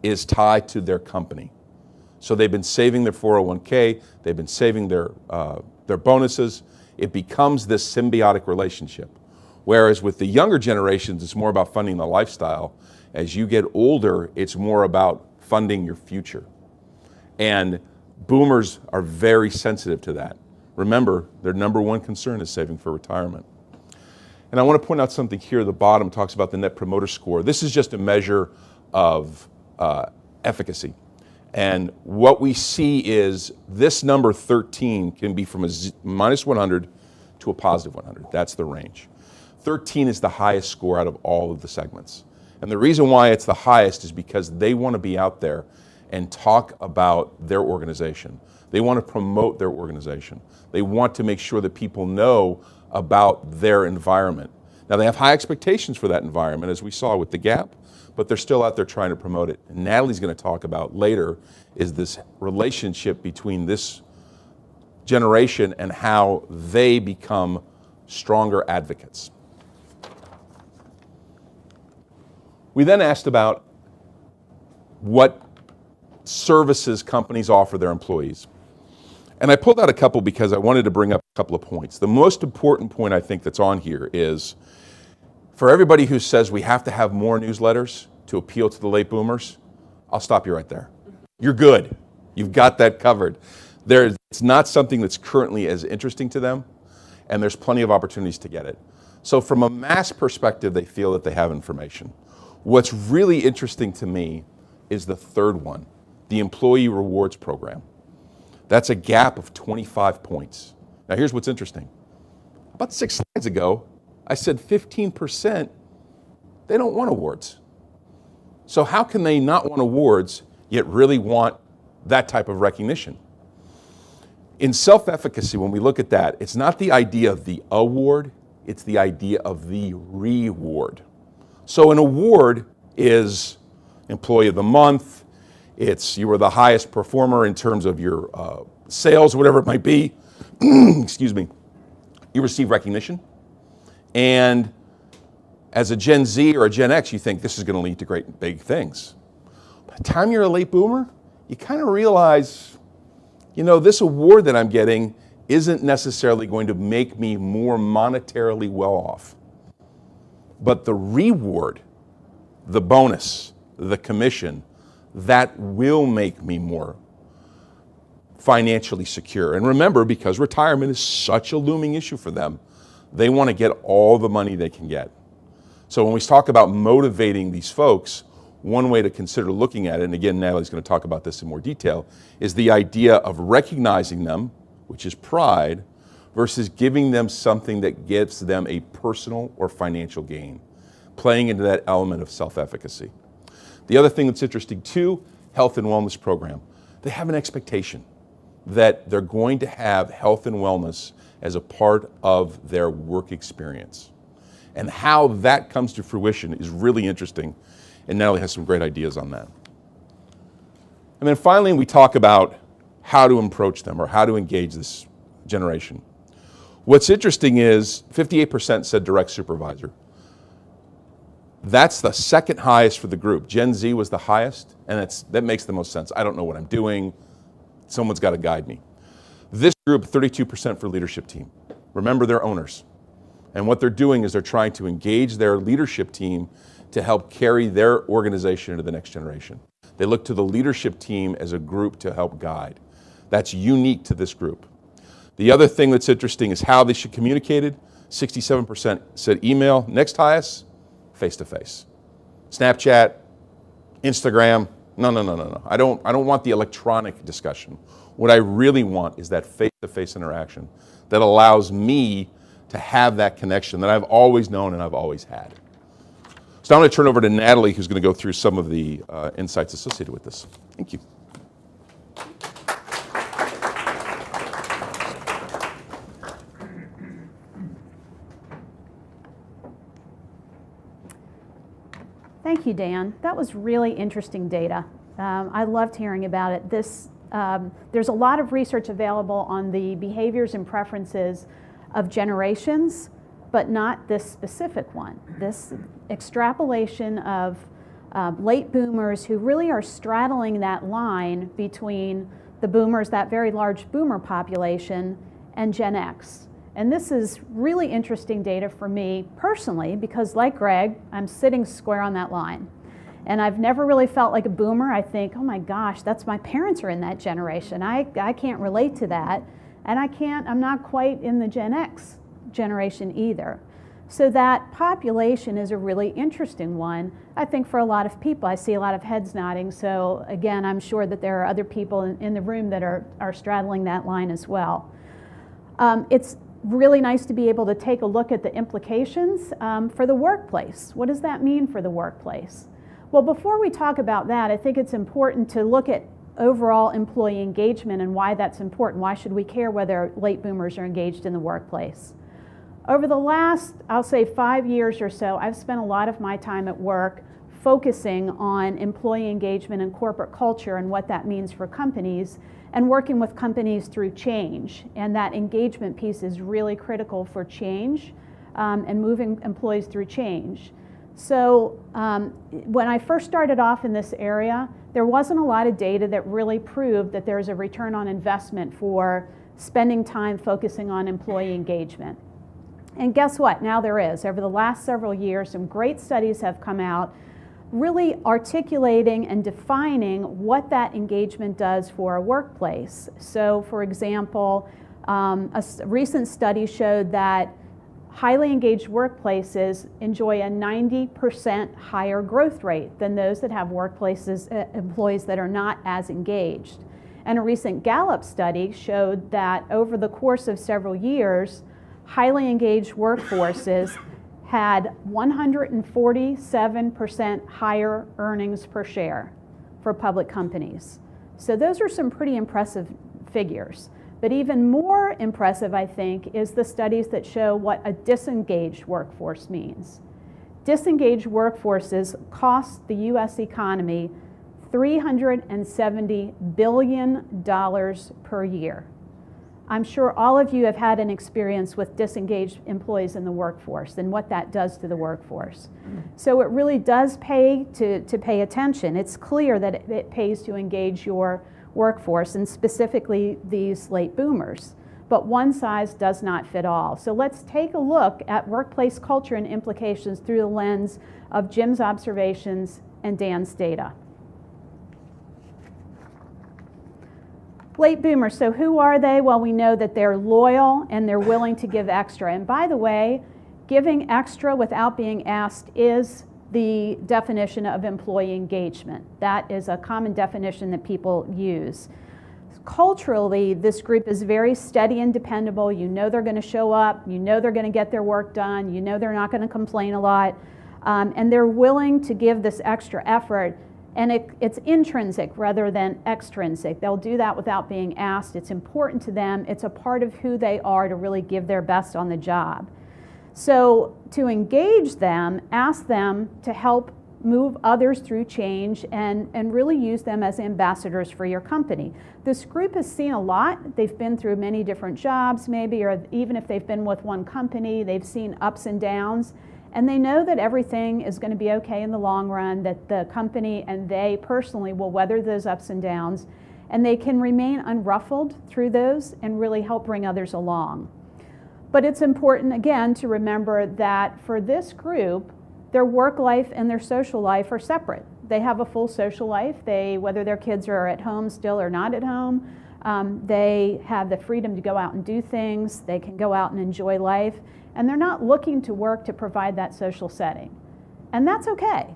is tied to their company. So they've been saving their 401k, they've been saving their bonuses. It becomes this symbiotic relationship. Whereas with the younger generations, it's more about funding the lifestyle. As you get older, it's more about funding your future. And boomers are very sensitive to that. Remember, their number one concern is saving for retirement. And I want to point out something here at the bottom, talks about the Net Promoter Score. This is just a measure of efficacy. And what we see is this number 13 can be from a minus 100 to a positive 100. That's the range. 13 is the highest score out of all of the segments. And the reason why it's the highest is because they want to be out there and talk about their organization. They want to promote their organization. They want to make sure that people know about their environment. Now, they have high expectations for that environment, as we saw with the gap, but they're still out there trying to promote it. And Natalie's going to talk about later is this relationship between this generation and how they become stronger advocates. We then asked about what services companies offer their employees. And I pulled out a couple because I wanted to bring up a couple of points. The most important point I think that's on here is for everybody who says we have to have more newsletters to appeal to the late boomers, I'll stop you right there. You're good. You've got that covered. It's not something that's currently as interesting to them, and there's plenty of opportunities to get it. So from a mass perspective, they feel that they have information. What's really interesting to me is the third one, the Employee Rewards Program. That's a gap of 25 points. Now here's what's interesting. About 6 slides ago, I said 15%, they don't want awards. So how can they not want awards, yet really want that type of recognition? In self-efficacy, when we look at that, it's not the idea of the award, it's the idea of the reward. So an award is Employee of the Month, it's you were the highest performer in terms of your sales, whatever it might be. Excuse me. You receive recognition. And as a Gen Z or a Gen X, you think this is going to lead to great big things. By the time you're a late boomer, you kind of realize, this award that I'm getting isn't necessarily going to make me more monetarily well off. But the reward, the bonus, the commission, that will make me more financially secure. And remember, because retirement is such a looming issue for them, they want to get all the money they can get. So when we talk about motivating these folks, one way to consider looking at it, and again, Natalie's going to talk about this in more detail, is the idea of recognizing them, which is pride, versus giving them something that gives them a personal or financial gain, playing into that element of self-efficacy. The other thing that's interesting too health and wellness program, they have an expectation that they're going to have health and wellness as a part of their work experience. And how that comes to fruition is really interesting, and Natalie has some great ideas on that. And then finally, we talk about how to approach them or how to engage this generation. What's interesting is 58% said direct supervisor. That's the second highest for the group. Gen Z was the highest, and that makes the most sense. I don't know what I'm doing. Someone's got to guide me. This group, 32% for leadership team. Remember, they're owners. And what they're doing is they're trying to engage their leadership team to help carry their organization into the next generation. They look to the leadership team as a group to help guide. That's unique to this group. The other thing that's interesting is how they should communicate it. 67% said email. Next highest, face-to-face. Snapchat, Instagram, no. I don't want the electronic discussion. What I really want is that face-to-face interaction that allows me to have that connection that I've always known and I've always had. So I'm going to turn over to Natalie, who's going to go through some of the insights associated with this. Thank you. Thank you, Dan. That was really interesting data. I loved hearing about it. There's a lot of research available on the behaviors and preferences of generations, but not this specific one. This extrapolation of late boomers who really are straddling that line between the boomers, that very large boomer population, and Gen X. And this is really interesting data for me personally because, like Greg, I'm sitting square on that line. And I've never really felt like a boomer. I think, oh my gosh, my parents are in that generation. I can't relate to that. And I'm not quite in the Gen X generation either. So that population is a really interesting one, I think, for a lot of people. I see a lot of heads nodding. So again, I'm sure that there are other people in the room that are straddling that line as well. It's really nice to be able to take a look at the implications for the workplace. What does that mean for the workplace? Well, before we talk about that, I think it's important to look at overall employee engagement and why that's important. Why should we care whether late boomers are engaged in the workplace? Over the last, I'll say 5 years or so, I've spent a lot of my time at work focusing on employee engagement and corporate culture and what that means for companies, and working with companies through change. And that engagement piece is really critical for change and moving employees through change. So when I first started off in this area, there wasn't a lot of data that really proved that there's a return on investment for spending time focusing on employee engagement. And guess what? Now there is. Over the last several years, some great studies have come out really articulating and defining what that engagement does for a workplace. So for example, a recent study showed that highly engaged workplaces enjoy a 90% higher growth rate than those that have workplaces, employees that are not as engaged. And a recent Gallup study showed that over the course of several years, highly engaged workforces had 147% higher earnings per share for public companies. So those are some pretty impressive figures. But even more impressive, I think, is the studies that show what a disengaged workforce means. Disengaged workforces cost the US economy $370 billion per year. I'm sure all of you have had an experience with disengaged employees in the workforce and what that does to the workforce. So it really does pay to pay attention. It's clear that it pays to engage your workforce, and specifically these late boomers. But one size does not fit all. So let's take a look at workplace culture and implications through the lens of Jim's observations and Dan's data. Late boomers, so who are they? Well, we know that they're loyal and they're willing to give extra. And by the way, giving extra without being asked is the definition of employee engagement. That is a common definition that people use. Culturally, this group is very steady and dependable. You know they're going to show up. You know they're going to get their work done. You know they're not going to complain a lot. And they're willing to give this extra effort And it's intrinsic rather than extrinsic. They'll do that without being asked. It's important to them. It's a part of who they are to really give their best on the job. So to engage them, ask them to help move others through change and really use them as ambassadors for your company. This group has seen a lot. They've been through many different jobs maybe, or even if they've been with one company, they've seen ups and downs. And they know that everything is going to be okay in the long run, that the company and they personally will weather those ups and downs, and they can remain unruffled through those and really help bring others along. But it's important, again, to remember that for this group, their work life and their social life are separate. They have a full social life. Whether their kids are at home still or not at home, they have the freedom to go out and do things. They can go out and enjoy life. And they're not looking to work to provide that social setting. And that's okay.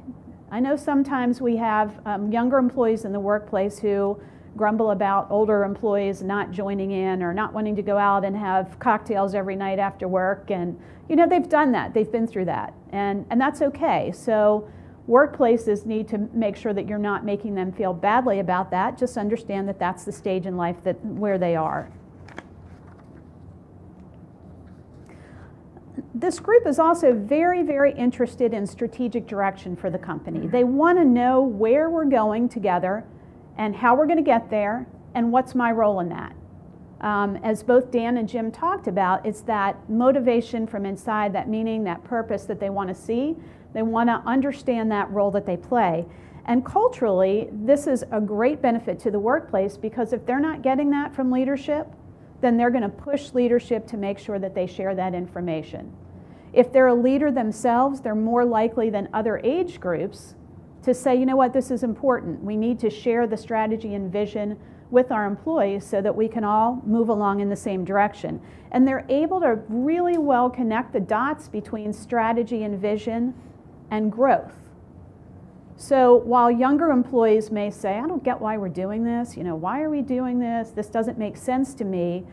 I know sometimes we have younger employees in the workplace who grumble about older employees not joining in or not wanting to go out and have cocktails every night after work. And they've done that. They've been through that. And that's okay. So workplaces need to make sure that you're not making them feel badly about that. Just understand that that's the stage in life where they are. This group is also very, very interested in strategic direction for the company. They want to know where we're going together and how we're going to get there and what's my role in that. As both Dan and Jim talked about, it's that motivation from inside, that meaning, that purpose that they want to see. They want to understand that role that they play. And culturally, this is a great benefit to the workplace because if they're not getting that from leadership, then they're going to push leadership to make sure that they share that information. If they're a leader themselves, they're more likely than other age groups to say, you know what, this is important. We need to share the strategy and vision with our employees so that we can all move along in the same direction. And they're able to really well connect the dots between strategy and vision and growth. So while younger employees may say, I don't get why we're doing this, why are we doing this? This doesn't make sense to me.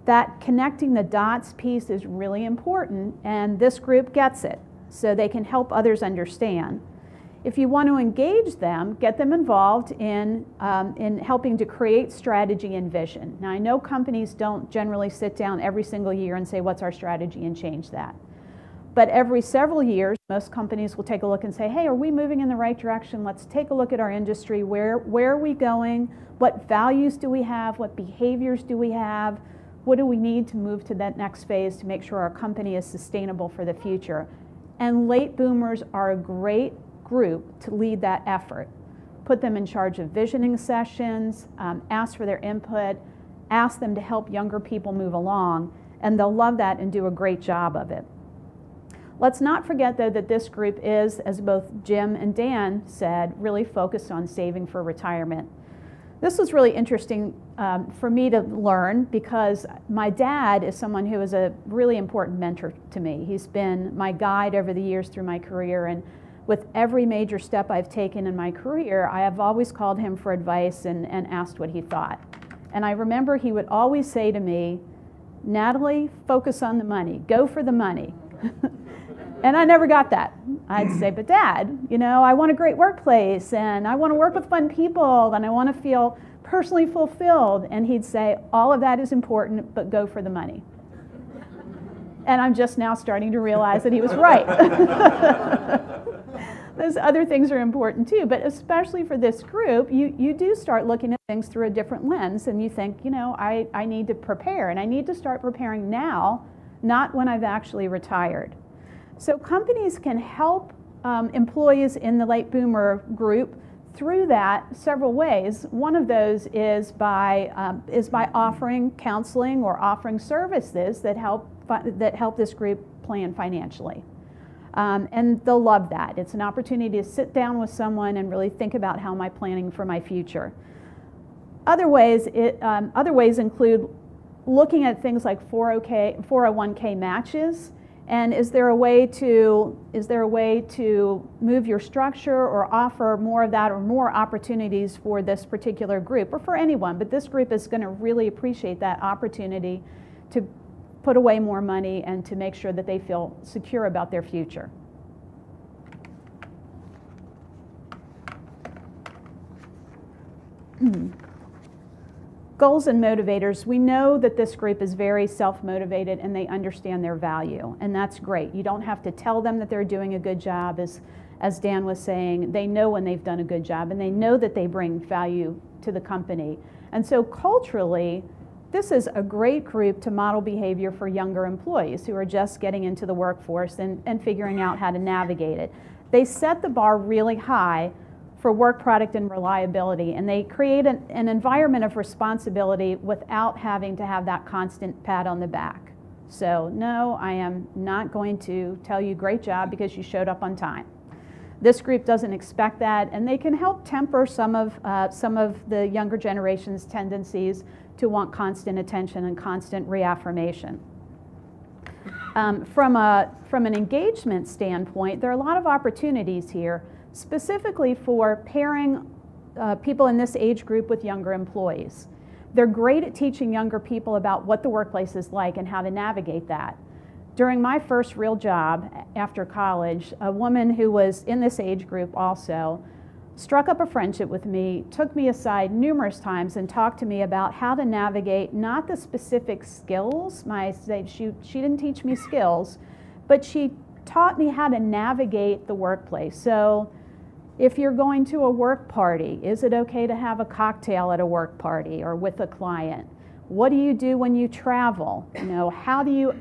That connecting the dots piece is really important, and this group gets it, so they can help others understand. If you want to engage them, get them involved in helping to create strategy and vision. Now, I know companies don't generally sit down every single year and say, what's our strategy, and change that. But every several years, most companies will take a look and say, hey, are we moving in the right direction? Let's take a look at our industry. Where are we going? What values do we have? What behaviors do we have? What do we need to move to that next phase to make sure our company is sustainable for the future? And late boomers are a great group to lead that effort. Put them in charge of visioning sessions, ask for their input, ask them to help younger people move along, and they'll love that and do a great job of it. Let's not forget, though, that this group is, as both Jim and Dan said, really focused on saving for retirement. This was really interesting for me to learn because my dad is someone who is a really important mentor to me. He's been my guide over the years through my career, and with every major step I've taken in my career, I have always called him for advice and asked what he thought. And I remember he would always say to me, Natalie, focus on the money, go for the money. And I never got that. I'd say, but Dad, I want a great workplace, and I want to work with fun people, and I want to feel personally fulfilled. And he'd say, all of that is important, but go for the money. And I'm just now starting to realize that he was right. Those other things are important too, but especially for this group, you do start looking at things through a different lens, and you think, I need to prepare, and I need to start preparing now, not when I've actually retired. So companies can help employees in the late boomer group through that several ways. One of those is by offering counseling or offering services that help this group plan financially. And they'll love that. It's an opportunity to sit down with someone and really think about how am I planning for my future. Other ways include looking at things like 401k matches. And is there a way to move your structure or offer more of that or more opportunities for this particular group or for anyone? But this group is going to really appreciate that opportunity to put away more money and to make sure that they feel secure about their future. Goals and motivators. We know that this group is very self-motivated and they understand their value, and that's great. You don't have to tell them that they're doing a good job, as Dan was saying. They know when they've done a good job, and they know that they bring value to the company. And so culturally, this is a great group to model behavior for younger employees who are just getting into the workforce and figuring out how to navigate it. They set the bar really high for work product and reliability, and they create an environment of responsibility without having to have that constant pat on the back. So no, I am not going to tell you great job because you showed up on time. This group doesn't expect that, and they can help temper some of the younger generation's tendencies to want constant attention and constant reaffirmation. From an engagement standpoint, there are a lot of opportunities here, specifically for pairing people in this age group with younger employees. They're great at teaching younger people about what the workplace is like and how to navigate that. During my first real job after college, a woman who was in this age group also struck up a friendship with me, took me aside numerous times and talked to me about how to navigate not the specific skills. She didn't teach me skills, but she taught me how to navigate the workplace. So if you're going to a work party, is it okay to have a cocktail at a work party or with a client? What do you do when you travel? You know, how do you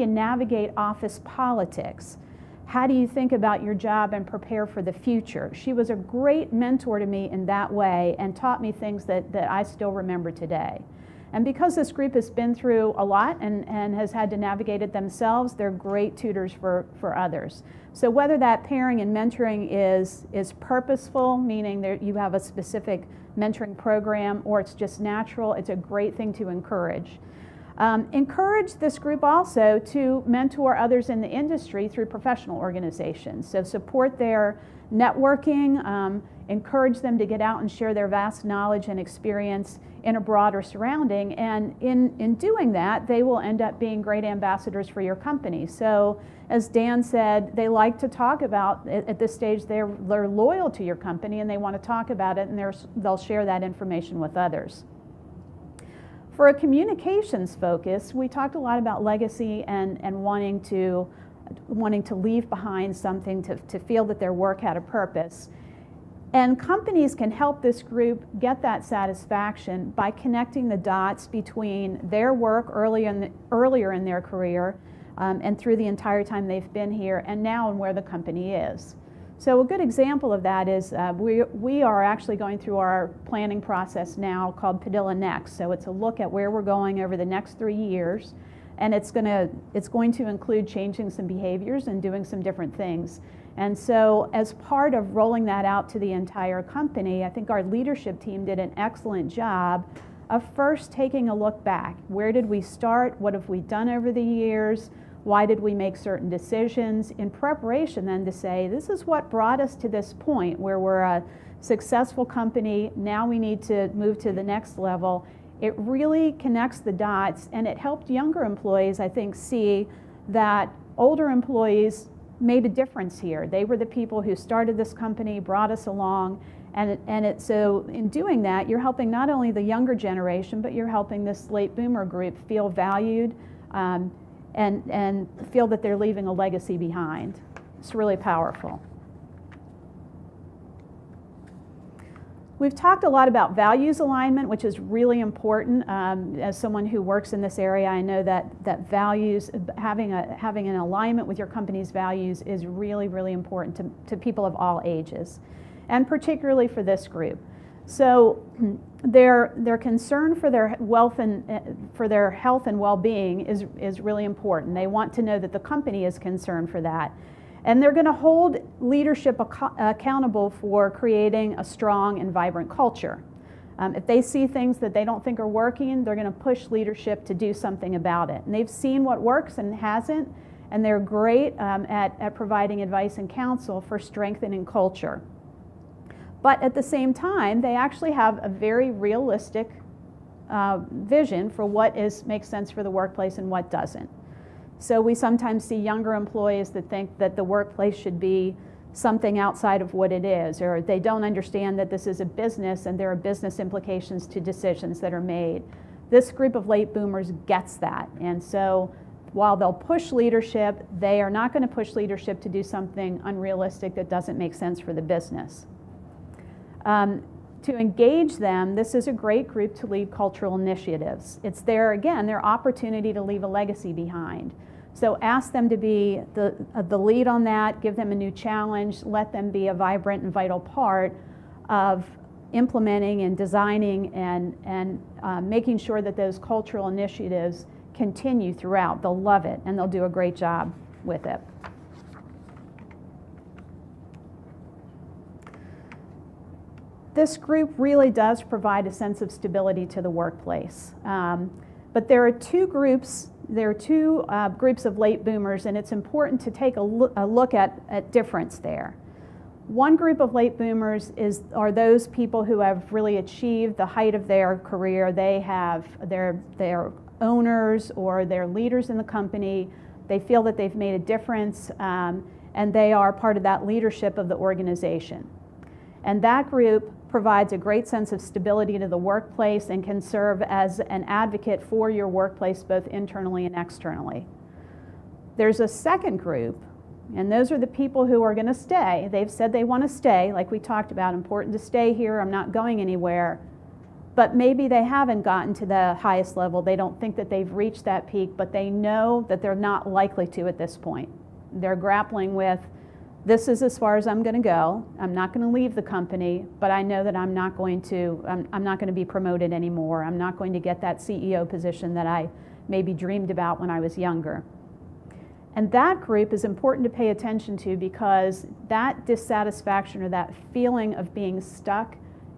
navigate office politics? How do you think about your job and prepare for the future? She was a great mentor to me in that way and taught me things that I still remember today. And because this group has been through a lot and has had to navigate it themselves, they're great tutors for others. So whether that pairing and mentoring is purposeful, meaning that you have a specific mentoring program, or it's just natural, it's a great thing to encourage. Encourage this group also to mentor others in the industry through professional organizations. So support their networking, encourage them to get out and share their vast knowledge and experience in a broader surrounding, and in doing that, they will end up being great ambassadors for your company. So as Dan said, they like to talk about, at this stage, they're loyal to your company and they want to talk about it, and they'll share that information with others. For a communications focus, we talked a lot about legacy and wanting to leave behind something, to feel that their work had a purpose. And companies can help this group get that satisfaction by connecting the dots between their work earlier in their career and through the entire time they've been here, and now and where the company is. So a good example of that is we are actually going through our planning process now called Padilla Next. So it's a look at where we're going over the next 3 years, and it's going to include changing some behaviors and doing some different things. And so as part of rolling that out to the entire company, I think our leadership team did an excellent job of first taking a look back. Where did we start? What have we done over the years? Why did we make certain decisions? In preparation then to say, this is what brought us to this point where we're a successful company, now we need to move to the next level. It really connects the dots, and it helped younger employees, I think, see that older employees made a difference here. They were the people who started this company, brought us along, so in doing that, you're helping not only the younger generation, but you're helping this late boomer group feel valued and feel that they're leaving a legacy behind. It's really powerful. We've talked a lot about values alignment, which is really important. As someone who works in this area, I know that values, having an alignment with your company's values is really, really important to people of all ages, and particularly for this group. So their concern for their wealth and for their health and well-being is really important. They want to know that the company is concerned for that. And they're going to hold leadership accountable for creating a strong and vibrant culture. If they see things that they don't think are working, they're going to push leadership to do something about it. And they've seen what works and hasn't, and they're great at providing advice and counsel for strengthening culture. But at the same time, they actually have a very realistic vision for what makes sense for the workplace and what doesn't. So we sometimes see younger employees that think that the workplace should be something outside of what it is, or they don't understand that this is a business and there are business implications to decisions that are made. This group of late boomers gets that, and so while they'll push leadership, they are not going to push leadership to do something unrealistic that doesn't make sense for the business. To engage them, this is a great group to lead cultural initiatives. It's their opportunity to leave a legacy behind. So ask them to be the lead on that, give them a new challenge, let them be a vibrant and vital part of implementing and designing and making sure that those cultural initiatives continue throughout. They'll love it and they'll do a great job with it. This group really does provide a sense of stability to the workplace. But there are two groups of late boomers, and it's important to take a look at difference there. One group of late boomers are those people who have really achieved the height of their career. They're owners or they're leaders in the company. They feel that they've made a difference, and they are part of that leadership of the organization. And that group provides a great sense of stability to the workplace and can serve as an advocate for your workplace both internally and externally. There's a second group, and those are the people who are going to stay. They've said they want to stay, like we talked about, important to stay here, I'm not going anywhere. But maybe they haven't gotten to the highest level. They don't think that they've reached that peak, but they know that they're not likely to at this point. They're grappling with, this is as far as I'm going to go. I'm not going to leave the company, but I know that I'm not going to be promoted anymore. I'm not going to get that CEO position that I maybe dreamed about when I was younger. And that group is important to pay attention to because that dissatisfaction or that feeling of being stuck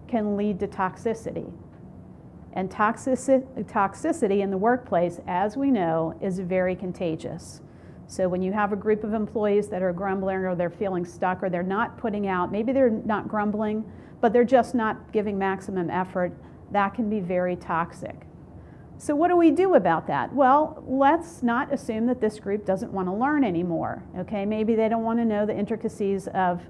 can lead to toxicity. And toxicity in the workplace, as we know, is very contagious. So when you have a group of employees that are grumbling or they're feeling stuck or they're not putting out, maybe they're not grumbling, but they're just not giving maximum effort, that can be very toxic. So what do we do about that? Well, let's not assume that this group doesn't want to learn anymore. Okay, maybe they don't want to know the intricacies of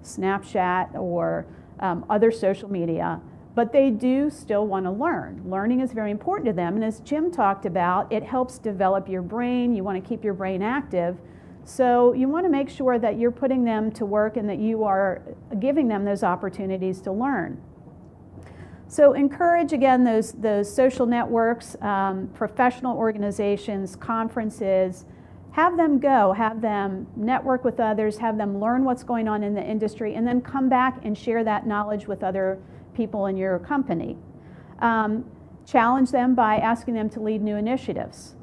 Snapchat or other social media, but they do still want to learn. Learning is very important to them, and as Jim talked about, it helps develop your brain. You want to keep your brain active, so you want to make sure that you're putting them to work and that you are giving them those opportunities to learn. So encourage, again, those social networks, professional organizations, conferences. Have them go, have them network with others, have them learn what's going on in the industry, and then come back and share that knowledge with other people in your company. Challenge them by asking them to lead new initiatives.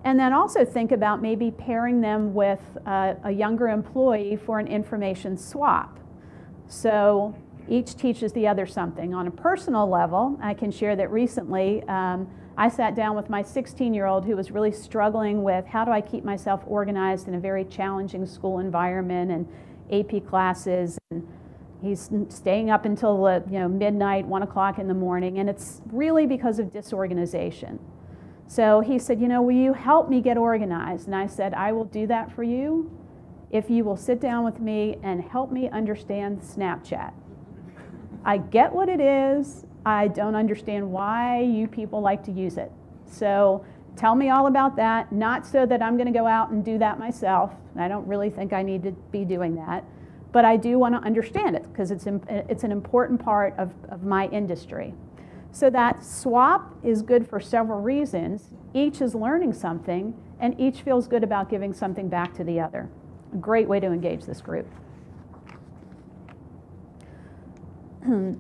And then also think about maybe pairing them with a younger employee for an information swap. So each teaches the other something. On a personal level, I can share that recently I sat down with my 16-year-old who was really struggling with how do I keep myself organized in a very challenging school environment and AP classes. And he's staying up until midnight, 1 o'clock in the morning, and it's really because of disorganization. So he said, will you help me get organized? And I said, I will do that for you if you will sit down with me and help me understand Snapchat. I get what it is. I don't understand why you people like to use it. So tell me all about that, not so that I'm going to go out and do that myself. I don't really think I need to be doing that. But I do want to understand it because it's an important part of my industry. So that swap is good for several reasons. Each is learning something, and each feels good about giving something back to the other. A great way to engage this group.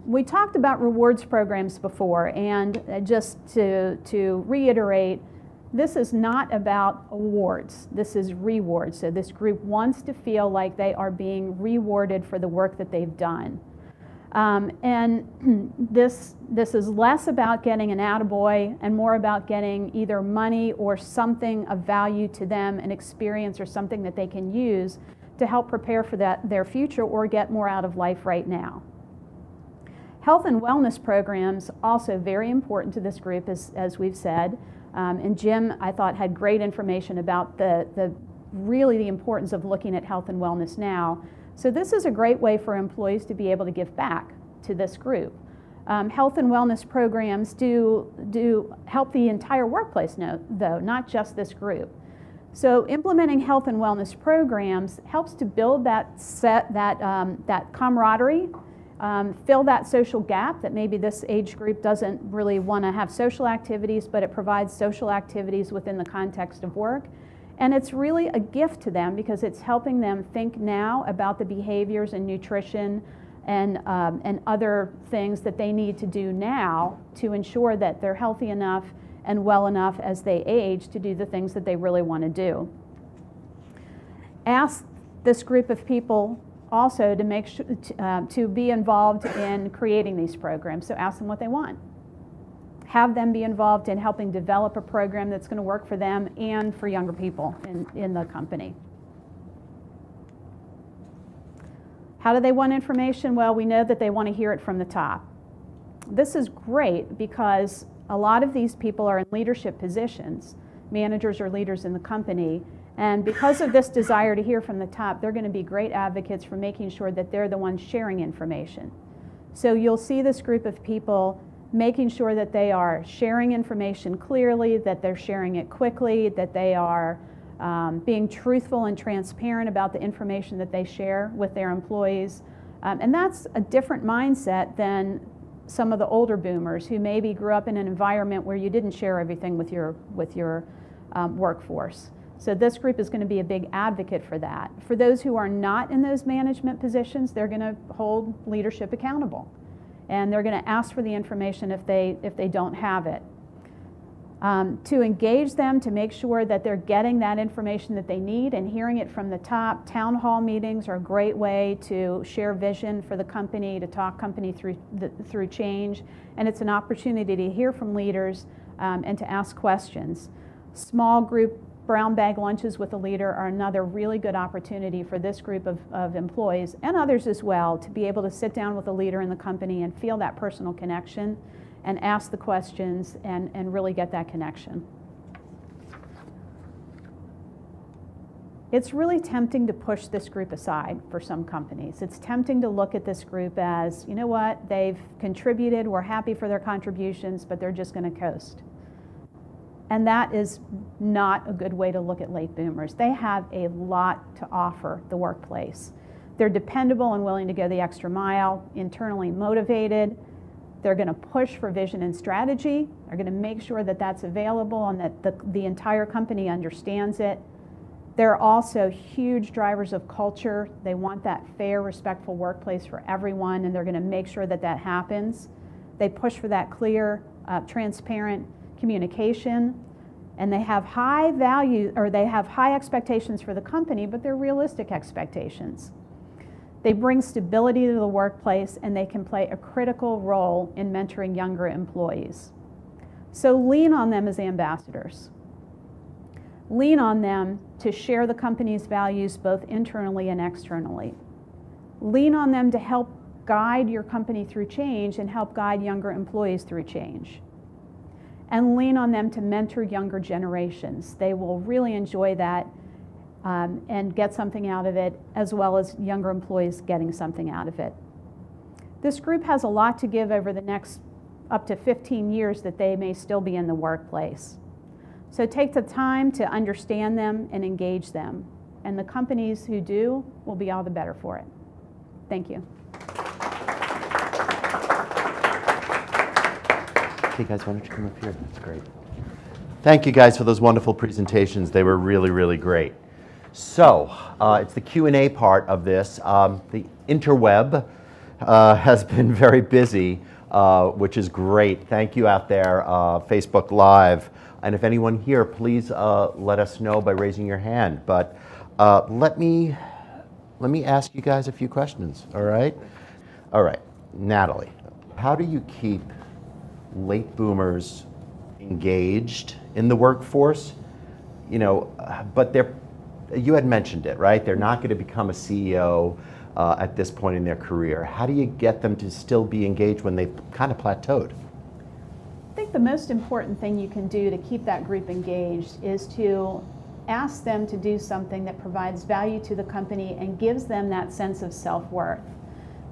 We talked about rewards programs before, and just to reiterate, this is not about awards. This is rewards. So this group wants to feel like they are being rewarded for the work that they've done. And this is less about getting an attaboy and more about getting either money or something of value to them, an experience or something that they can use to help prepare for their future or get more out of life right now. Health and wellness programs also very important to this group, as we've said. And Jim, I thought, had great information about the importance of looking at health and wellness now. So this is a great way for employees to be able to give back to this group. Health and wellness programs do help the entire workplace, though, not just this group. So implementing health and wellness programs helps to build that camaraderie, fill that social gap that maybe this age group doesn't really want to have social activities, but it provides social activities within the context of work. And it's really a gift to them because it's helping them think now about the behaviors and nutrition and other things that they need to do now to ensure that they're healthy enough and well enough as they age to do the things that they really want to do. Ask this group of people also to make sure to be involved in creating these programs. So ask them what they want. Have them be involved in helping develop a program that's going to work for them and for younger people in the company. How do they want information? Well, we know that they want to hear it from the top. This is great because a lot of these people are in leadership positions, managers or leaders in the company, and because of this desire to hear from the top, they're going to be great advocates for making sure that they're the ones sharing information. So you'll see this group of people making sure that they are sharing information clearly, that they're sharing it quickly, that they are being truthful and transparent about the information that they share with their employees. And that's a different mindset than some of the older boomers who maybe grew up in an environment where you didn't share everything with your workforce. So this group is going to be a big advocate for that. For those who are not in those management positions, they're going to hold leadership accountable. And they're going to ask for the information if they don't have it. To engage them, to make sure that they're getting that information that they need and hearing it from the top. Town hall meetings are a great way to share vision for the company, to talk company through change, and it's an opportunity to hear from leaders and to ask questions. Small group brown bag lunches with a leader are another really good opportunity for this group of employees and others as well to be able to sit down with a leader in the company and feel that personal connection and ask the questions and really get that connection. It's really tempting to push this group aside for some companies. It's tempting to look at this group as, you know what, they've contributed, we're happy for their contributions, but they're just going to coast. And that is not a good way to look at late boomers. They have a lot to offer the workplace. They're dependable and willing to go the extra mile, internally motivated. They're going to push for vision and strategy. They're going to make sure that that's available and that the entire company understands it. They're also huge drivers of culture. They want that fair, respectful workplace for everyone, and they're going to make sure that that happens. They push for that clear, transparent communication, and they have high value, or they have high expectations for the company, but they're realistic expectations. They bring stability to the workplace, and they can play a critical role in mentoring younger employees. So lean on them as ambassadors. Lean on them to share the company's values both internally and externally. Lean on them to help guide your company through change and help guide younger employees through change. And lean on them to mentor younger generations. They will really enjoy that and get something out of it, as well as younger employees getting something out of it. This group has a lot to give over the next up to 15 years that they may still be in the workplace. So take the time to understand them and engage them. And the companies who do will be all the better for it. Thank you. Hey guys, why don't you come up here? That's great. Thank you guys for those wonderful presentations. They were really, really great. So, it's the Q&A part of this. The interweb has been very busy, which is great. Thank you out there, Facebook Live. And if anyone here, please let us know by raising your hand. But let me ask you guys a few questions, all right? All right, Natalie, how do you keep late boomers engaged in the workforce? You know, but you had mentioned it, right? They're not going to become a CEO at this point in their career. How do you get them to still be engaged when they've kind of plateaued? I think the most important thing you can do to keep that group engaged is to ask them to do something that provides value to the company and gives them that sense of self-worth.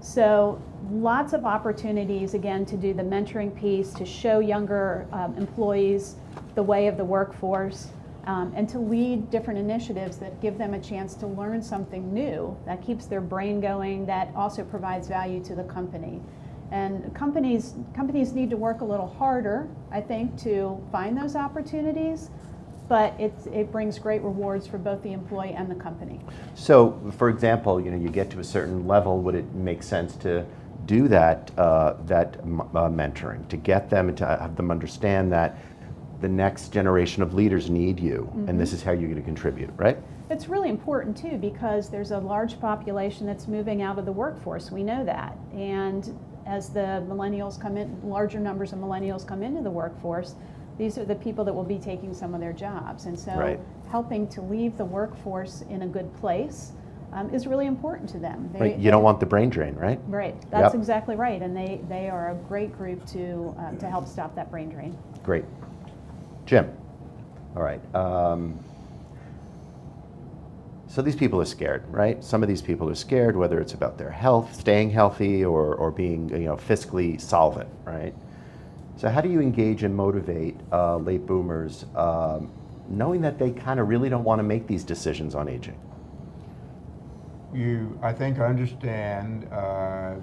So lots of opportunities, again, to do the mentoring piece, to show younger employees the way of the workforce, and to lead different initiatives that give them a chance to learn something new that keeps their brain going, that also provides value to the company. And companies need to work a little harder, I think, to find those opportunities, but it brings great rewards for both the employee and the company. So, for example, you get to a certain level, would it make sense to do that mentoring, to get them and to have them understand that the next generation of leaders need you, and this is how you're going to contribute, right? It's really important too, because there's a large population that's moving out of the workforce. We know that, and as the millennials come in, larger numbers of millennials come into the workforce, these are the people that will be taking some of their jobs. And so Right. helping to leave the workforce in a good place is really important to them. Right. You don't want the brain drain, right? Right, that's Yep. exactly right. And they are a great group to help stop that brain drain. Great. Jim, all right. So these people are scared, right? Some of these people are scared, whether it's about their health, staying healthy, or being fiscally solvent, right? So how do you engage and motivate late boomers, knowing that they kind of really don't want to make these decisions on aging? You, I think, understand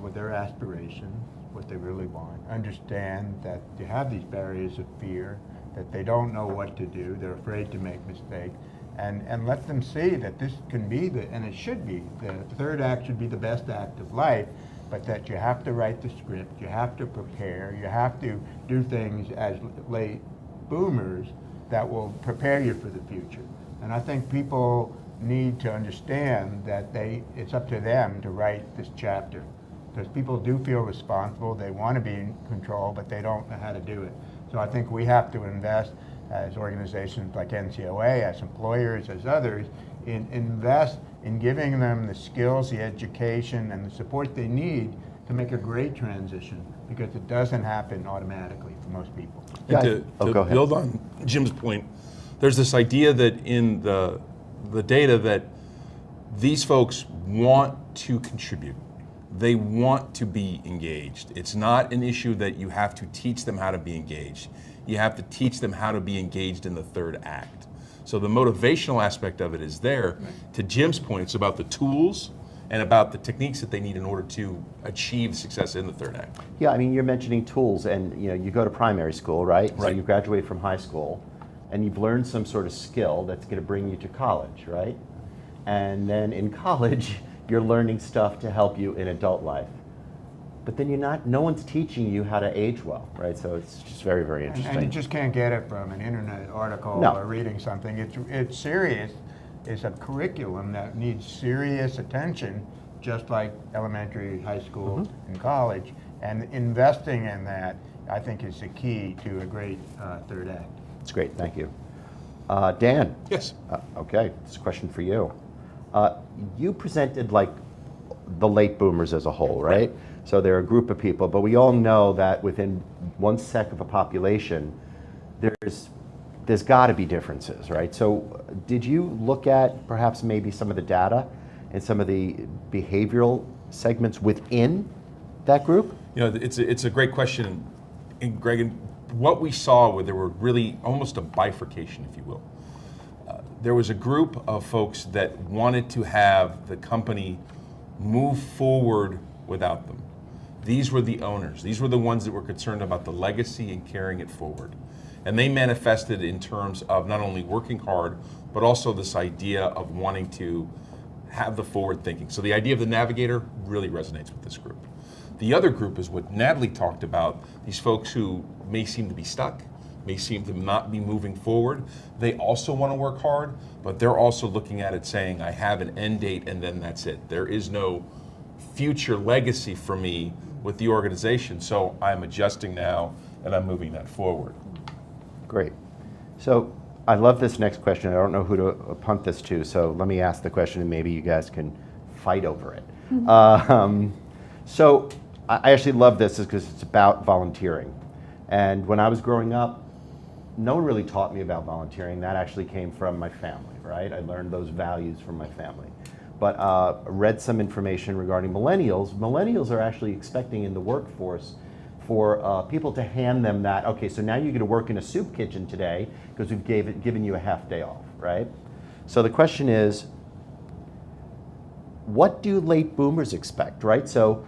what their aspirations, what they really want. Understand that you have these barriers of fear, that they don't know what to do, they're afraid to make mistakes, and let them see that this can be, and it should be, the third act should be the best act of life, but that you have to write the script, you have to prepare, you have to do things as late boomers that will prepare you for the future. And I think people need to understand that it's up to them to write this chapter. Because people do feel responsible, they want to be in control, but they don't know how to do it. So I think we have to invest, as organizations like NCOA, as employers, as others, invest in giving them the skills, the education, and the support they need to make a great transition, because it doesn't happen automatically for most people. Yeah, And to go ahead. build on Jim's point, there's this idea that in the data that these folks want to contribute. They want to be engaged. It's not an issue that you have to teach them how to be engaged. You have to teach them how to be engaged in the third act. So the motivational aspect of it is there. Right. To Jim's point, it's about the tools and about the techniques that they need in order to achieve success in the third act. Yeah, I mean, you're mentioning tools, and you go to primary school, right? So Right. you graduate from high school, and you've learned some sort of skill that's going to bring you to college, right? And then in college, you're learning stuff to help you in adult life. But then no one's teaching you how to age well, right? So it's just very, very interesting. And you just can't get it from an internet article No. or reading something. It's serious. It's a curriculum that needs serious attention, just like elementary, high school, and college. And investing in that, I think, is the key to a great third act. It's great, thank you. Dan. Yes. Okay, this is a question for you. You presented like the late boomers as a whole, right? So they're a group of people, but we all know that within one sect of a population, there's got to be differences, right? So did you look at perhaps maybe some of the data and some of the behavioral segments within that group? It's a great question, and Greg, and what we saw where there were really almost a bifurcation, if you will. There was a group of folks that wanted to have the company move forward without them. These were the owners. These were the ones that were concerned about the legacy and carrying it forward. And they manifested in terms of not only working hard, but also this idea of wanting to have the forward thinking. So the idea of the navigator really resonates with this group. The other group is what Natalie talked about, these folks who may seem to be stuck, may seem to not be moving forward. They also want to work hard, but they're also looking at it saying, I have an end date and then that's it. There is no future legacy for me with the organization, so I'm adjusting now and I'm moving that forward. Great. So I love this next question. I don't know who to punt this to, so let me ask the question and maybe you guys can fight over it. So I actually love this because it's about volunteering. And when I was growing up, no one really taught me about volunteering. That actually came from my family, right? I learned those values from my family. But read some information regarding millennials. Millennials are actually expecting in the workforce for people to hand them that, okay, so now you're gonna work in a soup kitchen today because we've given you a half day off, right? So the question is, what do late boomers expect, right? So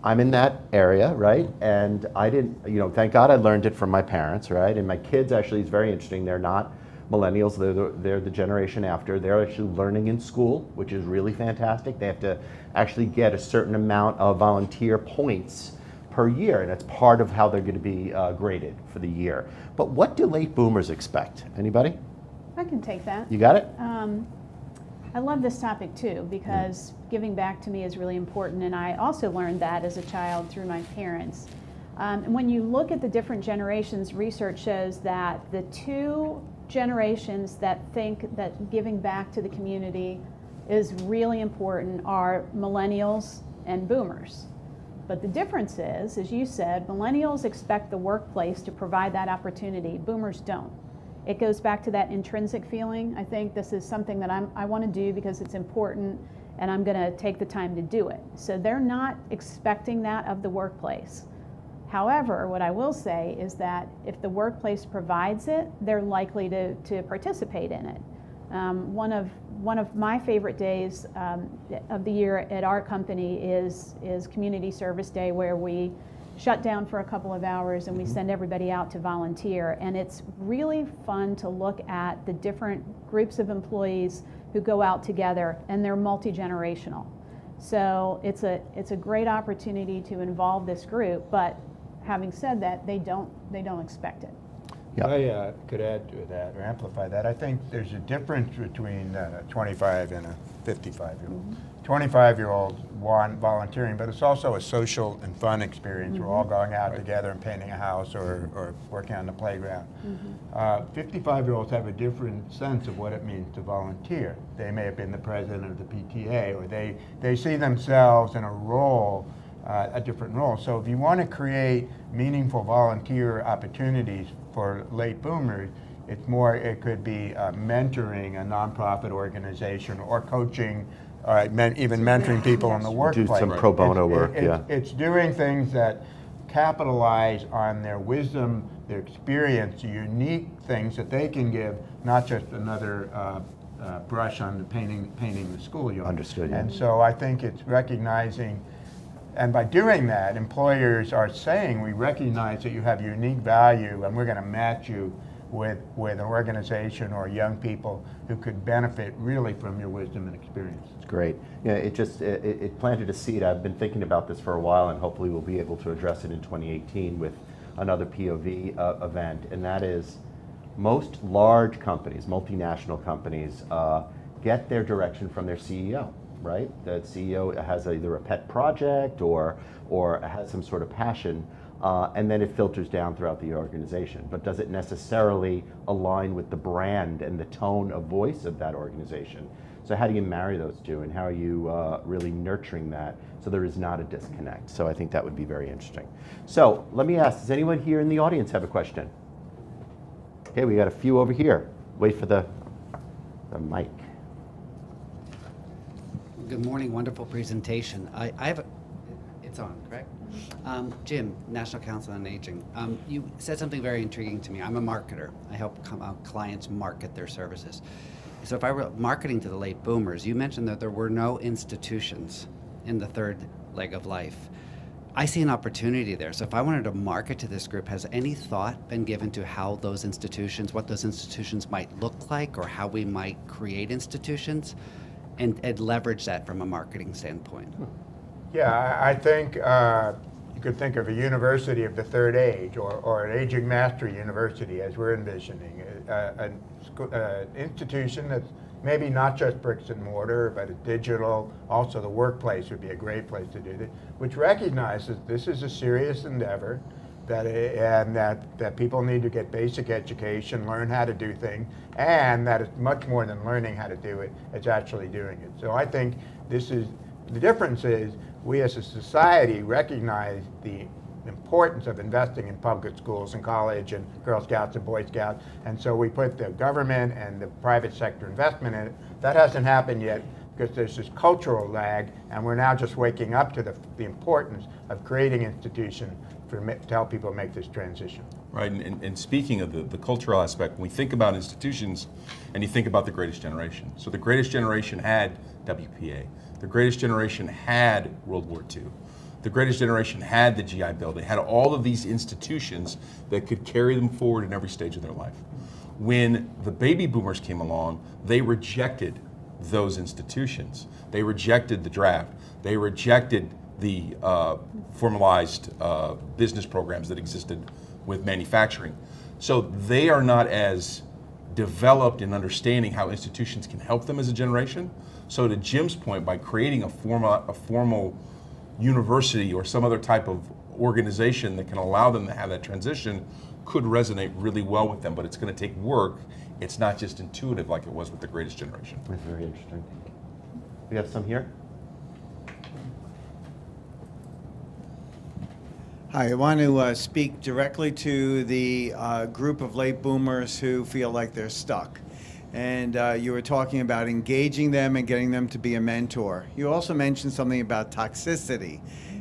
I'm in that area, right? And I didn't, thank God I learned it from my parents, right? And my kids actually, it's very interesting, they're not millennials, they're the generation after. They're actually learning in school, which is really fantastic. They have to actually get a certain amount of volunteer points per year, and that's part of how they're going to be graded for the year. But what do late boomers expect? Anybody? I can take that. You got it? I love this topic too, because giving back to me is really important, and I also learned that as a child through my parents. And when you look at the different generations, research shows that the two generations that think that giving back to the community is really important are millennials and boomers. But the difference is, as you said, millennials expect the workplace to provide that opportunity. Boomers don't. It goes back to that intrinsic feeling. I think this is something that I want to do because it's important and I'm going to take the time to do it. So they're not expecting that of the workplace. However, what I will say is that if the workplace provides it, they're likely to participate in it. One of my favorite days of the year at our company is Community Service Day, where we shut down for a couple of hours and we send everybody out to volunteer. And it's really fun to look at the different groups of employees who go out together, and they're multi-generational. So it's a great opportunity to involve this group, but having said that, they don't expect it. Yeah. I could add to that or amplify that. I think there's a difference between a 25 and a 55-year-old. 25-year-olds want volunteering, but it's also a social and fun experience. We're all going out together and painting a house or working on the playground. 55-year-olds have a different sense of what it means to volunteer. They may have been the president of the PTA, or they see themselves in a role, a different role. So if you want to create meaningful volunteer opportunities for late boomers, it could be mentoring a nonprofit organization or coaching, even mentoring people in the workplace. Do some pro bono work, yeah. It's doing things that capitalize on their wisdom, their experience, the unique things that they can give, not just another brush on the painting the schoolyard. Understood, yeah. And so I think it's recognizing, and by doing that, employers are saying, we recognize that you have unique value and we're going to match you with an organization or young people who could benefit really from your wisdom and experience. It's great. Yeah, it planted a seed. I've been thinking about this for a while, and hopefully we'll be able to address it in 2018 with another POV event, and that is most large companies, multinational companies, get their direction from their CEO. Right? The CEO has either a pet project or has some sort of passion, and then it filters down throughout the organization. But does it necessarily align with the brand and the tone of voice of that organization? So how do you marry those two, and how are you really nurturing that so there is not a disconnect? So I think that would be very interesting. So let me ask, does anyone here in the audience have a question? Okay, we got a few over here. Wait for the mic. Good morning, wonderful presentation. I have it's on, correct? Jim, National Council on Aging. You said something very intriguing to me. I'm a marketer. I help clients market their services. So if I were marketing to the late boomers, you mentioned that there were no institutions in the third leg of life. I see an opportunity there. So if I wanted to market to this group, has any thought been given to how those institutions, what those institutions might look like, or how we might create institutions? And leverage that from a marketing standpoint. Yeah, I think you could think of a university of the third age, or an aging mastery university, as we're envisioning, an institution that's maybe not just bricks and mortar, but a digital. Also, the workplace would be a great place to do this, which recognizes this is a serious endeavor, that people need to get basic education, learn how to do things, and that it's much more than learning how to do it, it's actually doing it. So I think the difference is we as a society recognize the importance of investing in public schools and college and Girl Scouts and Boy Scouts. And so we put the government and the private sector investment in it. That hasn't happened yet because there's this cultural lag, and we're now just waking up to the importance of creating institutions to help people make this transition. Right, and speaking of the cultural aspect, when we think about institutions and you think about the Greatest Generation. So the Greatest Generation had WPA. The Greatest Generation had World War II. The Greatest Generation had the GI Bill. They had all of these institutions that could carry them forward in every stage of their life. When the baby boomers came along, they rejected those institutions. They rejected the draft. They rejected the formalized business programs that existed with manufacturing. So they are not as developed in understanding how institutions can help them as a generation. So to Jim's point, by creating a formal university or some other type of organization that can allow them to have that transition could resonate really well with them, but it's going to take work. It's not just intuitive like it was with the Greatest Generation. That's very interesting. We have some here. Hi, I want to speak directly to the group of late boomers who feel like they're stuck. And you were talking about engaging them and getting them to be a mentor. You also mentioned something about toxicity.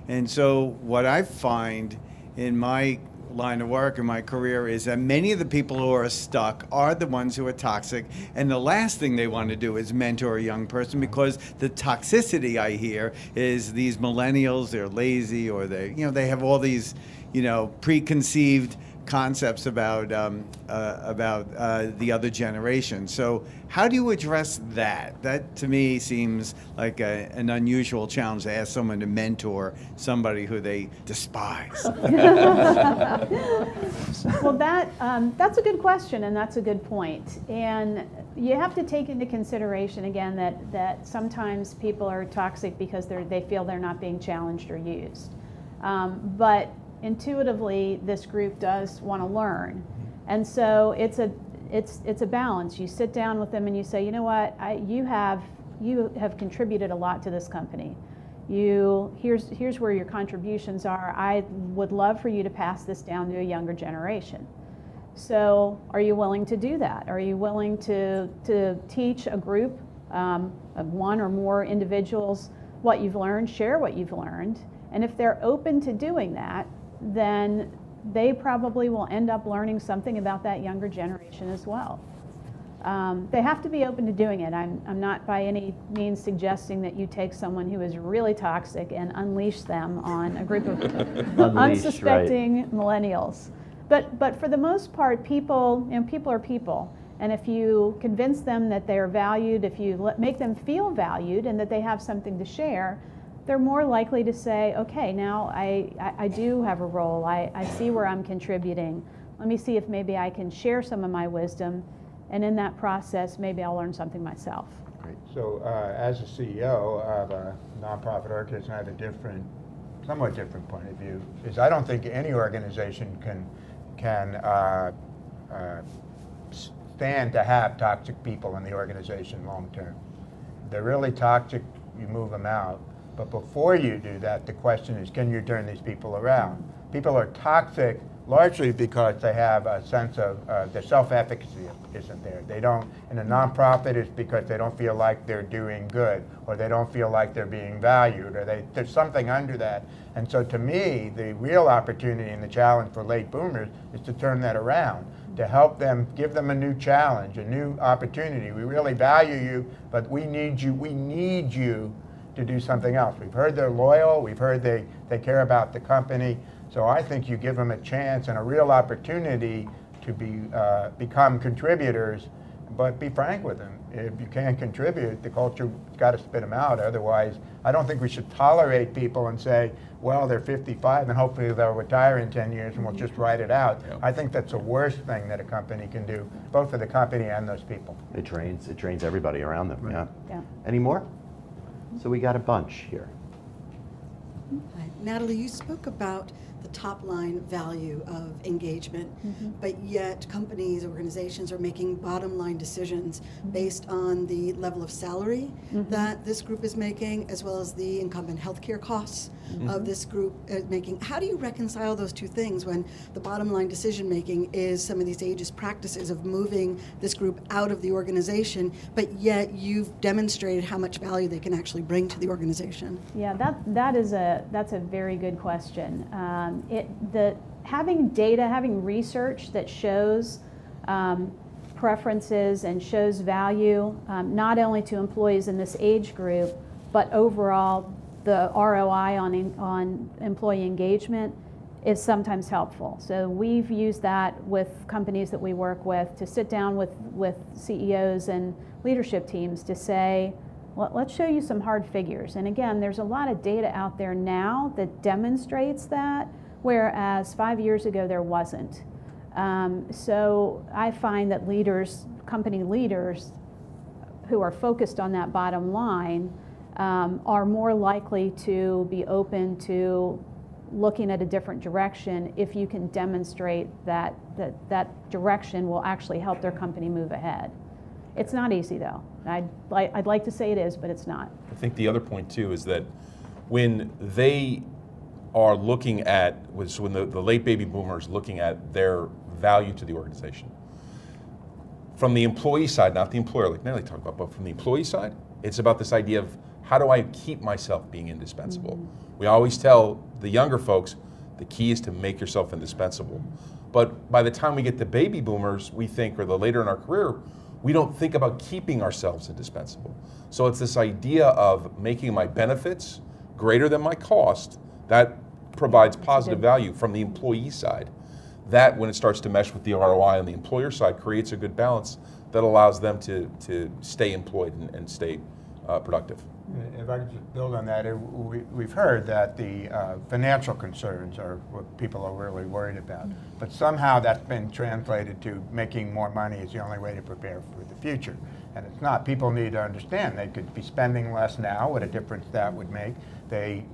And so what I find in my line of work in my career is that many of the people who are stuck are the ones who are toxic, and the last thing they want to do is mentor a young person, because the toxicity I hear is these millennials, they're lazy, or they have all these preconceived concepts about the other generation. So how do you address that? That to me seems like an unusual challenge to ask someone to mentor somebody who they despise. Well, that's a good question, and that's a good point. And you have to take into consideration again that sometimes people are toxic because they feel they're not being challenged or used. But intuitively, this group does want to learn, and so it's a balance. You sit down with them and you say, you know what, you have contributed a lot to this company. Here's where your contributions are. I would love for you to pass this down to a younger generation. So are you willing to do that? Are you willing to teach a group of one or more individuals what you've learned, share what you've learned? And if they're open to doing that, then they probably will end up learning something about that younger generation as well. They have to be open to doing it. I'm not by any means suggesting that you take someone who is really toxic and unleash them on a group of unsuspecting millennials. But for the most part, people are people. And if you convince them that they're valued, if you make them feel valued and that they have something to share, they're more likely to say, okay, now I do have a role. I see where I'm contributing. Let me see if maybe I can share some of my wisdom, and in that process, maybe I'll learn something myself. Great. So as a CEO of a nonprofit organization, I have a somewhat different point of view. Is I don't think any organization can stand to have toxic people in the organization long term. If they're really toxic, you move them out. But before you do that, the question is, can you turn these people around? People are toxic largely because they have a sense of their self-efficacy isn't there. They don't, in a nonprofit, it's because they don't feel like they're doing good, or they don't feel like they're being valued, or there's something under that. And so to me, the real opportunity and the challenge for late boomers is to turn that around, to help them, give them a new challenge, a new opportunity. We really value you, but we need you to do something else. We've heard they're loyal, we've heard they care about the company, so I think you give them a chance and a real opportunity to become contributors, but be frank with them. If you can't contribute, the culture's got to spit them out. Otherwise, I don't think we should tolerate people and say, well, they're 55 and hopefully they'll retire in 10 years and we'll just write it out. Yep. I think that's the worst thing that a company can do, both for the company and those people. It drains everybody around them. Right. Yeah. Any more? So we got a bunch here. Hi. Natalie, you spoke about the top line value of engagement, but yet companies, organizations are making bottom line decisions based on the level of salary that this group is making, as well as the incumbent healthcare costs of this group making. How do you reconcile those two things when the bottom line decision making is some of these ageist practices of moving this group out of the organization, but yet you've demonstrated how much value they can actually bring to the organization? Yeah, that's a very good question. Having data, having research that shows preferences and shows value, not only to employees in this age group, but overall the ROI on employee engagement is sometimes helpful. So we've used that with companies that we work with to sit down with CEOs and leadership teams to say, let's show you some hard figures. And again, there's a lot of data out there now that demonstrates that, whereas 5 years ago there wasn't. So I find that company leaders who are focused on that bottom line are more likely to be open to looking at a different direction if you can demonstrate that direction will actually help their company move ahead. It's not easy though. I'd like to say it is, but it's not. I think the other point too is that when they are looking at, when the late baby boomers looking at their value to the organization, from the employee side, not the employer like Nellie talked about, but from the employee side, it's about this idea of how do I keep myself being indispensable? We always tell the younger folks, the key is to make yourself indispensable. But by the time we get to baby boomers, we think, or the later in our career, we don't think about keeping ourselves indispensable. So it's this idea of making my benefits greater than my cost that provides positive value from the employee side. That, when it starts to mesh with the ROI on the employer side, creates a good balance that allows them to stay employed and stay productive. If I could just build on that, we've heard that the financial concerns are what people are really worried about. But somehow that's been translated to making more money is the only way to prepare for the future. And it's not. People need to understand they could be spending less now, what a difference that would make.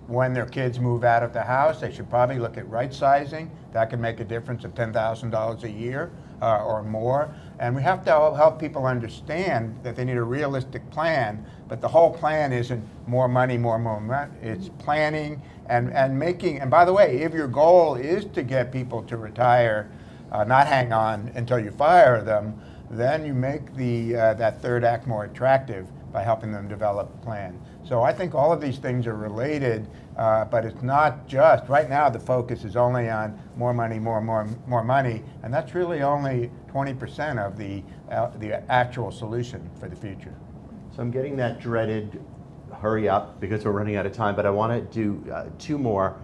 When their kids move out of the house, they should probably look at right sizing. That can make a difference of $10,000 a year or more. And we have to help people understand that they need a realistic plan, but the whole plan isn't more money, more money. It's planning and making, and by the way, if your goal is to get people to retire, not hang on until you fire them, then you make that third act more attractive by helping them develop a plan. So I think all of these things are related, but it's not just, right now the focus is only on more money, more money, and that's really only 20% of the actual solution for the future. So I'm getting that dreaded hurry up because we're running out of time, but I want to do two more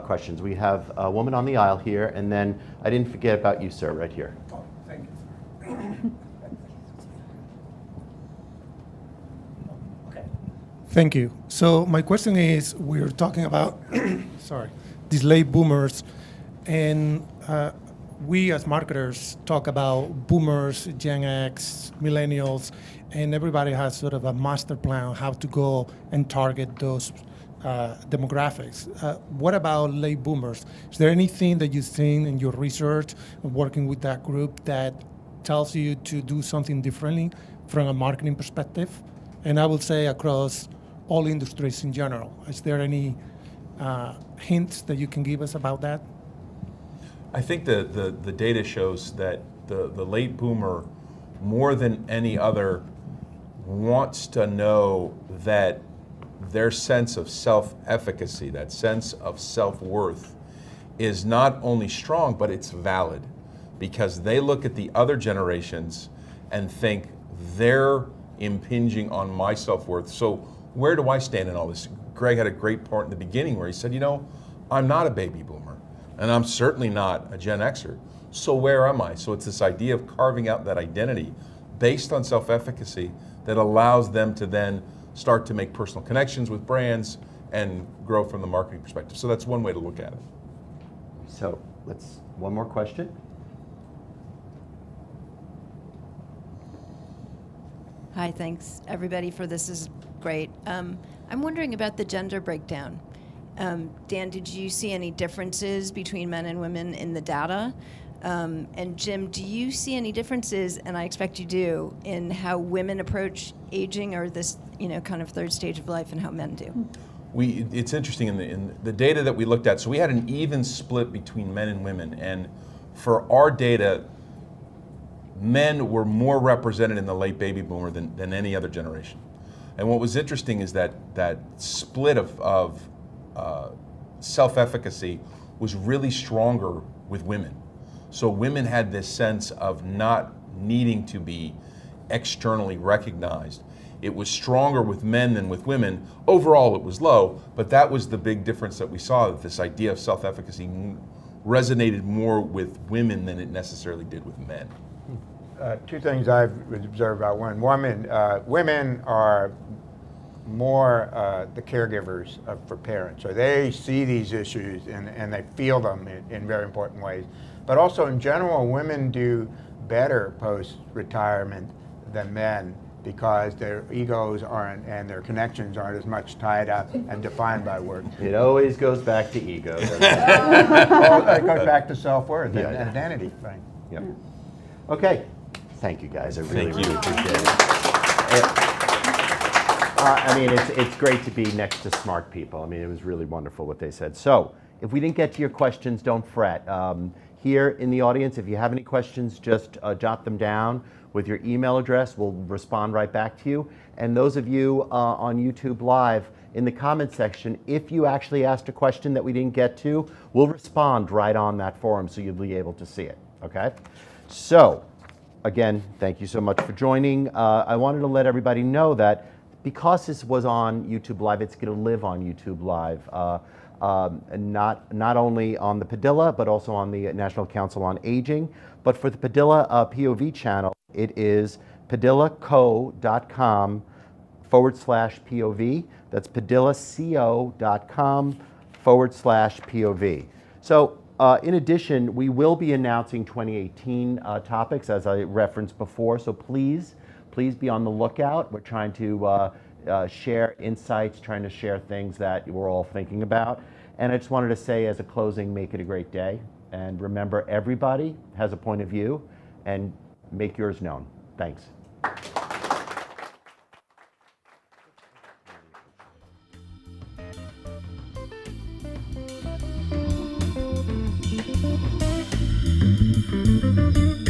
questions. We have a woman on the aisle here, and then I didn't forget about you, sir, right here. Oh, thank you. Okay. Thank you. So my question is, we're talking about, sorry, these late boomers, and we as marketers talk about boomers, Gen X, millennials, and everybody has sort of a master plan on how to go and target those demographics. What about late boomers? Is there anything that you've seen in your research working with that group that tells you to do something differently from a marketing perspective? And I will say across all industries in general. Is there any hints that you can give us about that? I think the data shows that the late boomer, more than any other, wants to know that their sense of self-efficacy, that sense of self-worth, is not only strong, but it's valid, because they look at the other generations and think they're impinging on my self-worth. So where do I stand in all this? Greg had a great part in the beginning where he said, I'm not a baby boomer, and I'm certainly not a Gen Xer. So where am I? So it's this idea of carving out that identity based on self-efficacy that allows them to then start to make personal connections with brands and grow from the marketing perspective. So that's one way to look at it. So one more question. Hi, thanks everybody for this is great. I'm wondering about the gender breakdown. Dan, did you see any differences between men and women in the data? And Jim, do you see any differences, and I expect you do, in how women approach aging or this, kind of third stage of life and how men do? It's interesting in the data that we looked at. So we had an even split between men and women, and for our data, men were more represented in the late baby boomer than any other generation. And what was interesting is that split of self-efficacy was really stronger with women. So women had this sense of not needing to be externally recognized. It was stronger with men than with women. Overall, it was low, but that was the big difference that we saw, that this idea of self-efficacy resonated more with women than it necessarily did with men. Two things I've observed about women. Women are more the caregivers for parents. So they see these issues and they feel them in very important ways. But also in general, women do better post-retirement than men because their egos aren't and their connections aren't as much tied up and defined by work. It always goes back to ego, doesn't it? Well, it goes back to self-worth and Yeah. identity, right? Yep. Okay. Thank you, guys. I really, Thank you. really appreciate it. It's great to be next to smart people. It was really wonderful what they said. So, if we didn't get to your questions, don't fret. Here in the audience, if you have any questions, just jot them down with your email address. We'll respond right back to you. And those of you on YouTube Live, in the comment section, if you actually asked a question that we didn't get to, we'll respond right on that forum so you'll be able to see it, okay? So, again, thank you so much for joining. I wanted to let everybody know that because this was on YouTube Live, it's going to live on YouTube Live, and not only on the Padilla, but also on the National Council on Aging. But for the Padilla POV channel, it is padillaco.com/POV. That's padillaco.com/POV. So, in addition, we will be announcing 2018 topics, as I referenced before, so please be on the lookout. We're trying to share insights, trying to share things that we're all thinking about. And I just wanted to say as a closing, make it a great day. And remember, everybody has a point of view, and make yours known. Thanks. Thank you.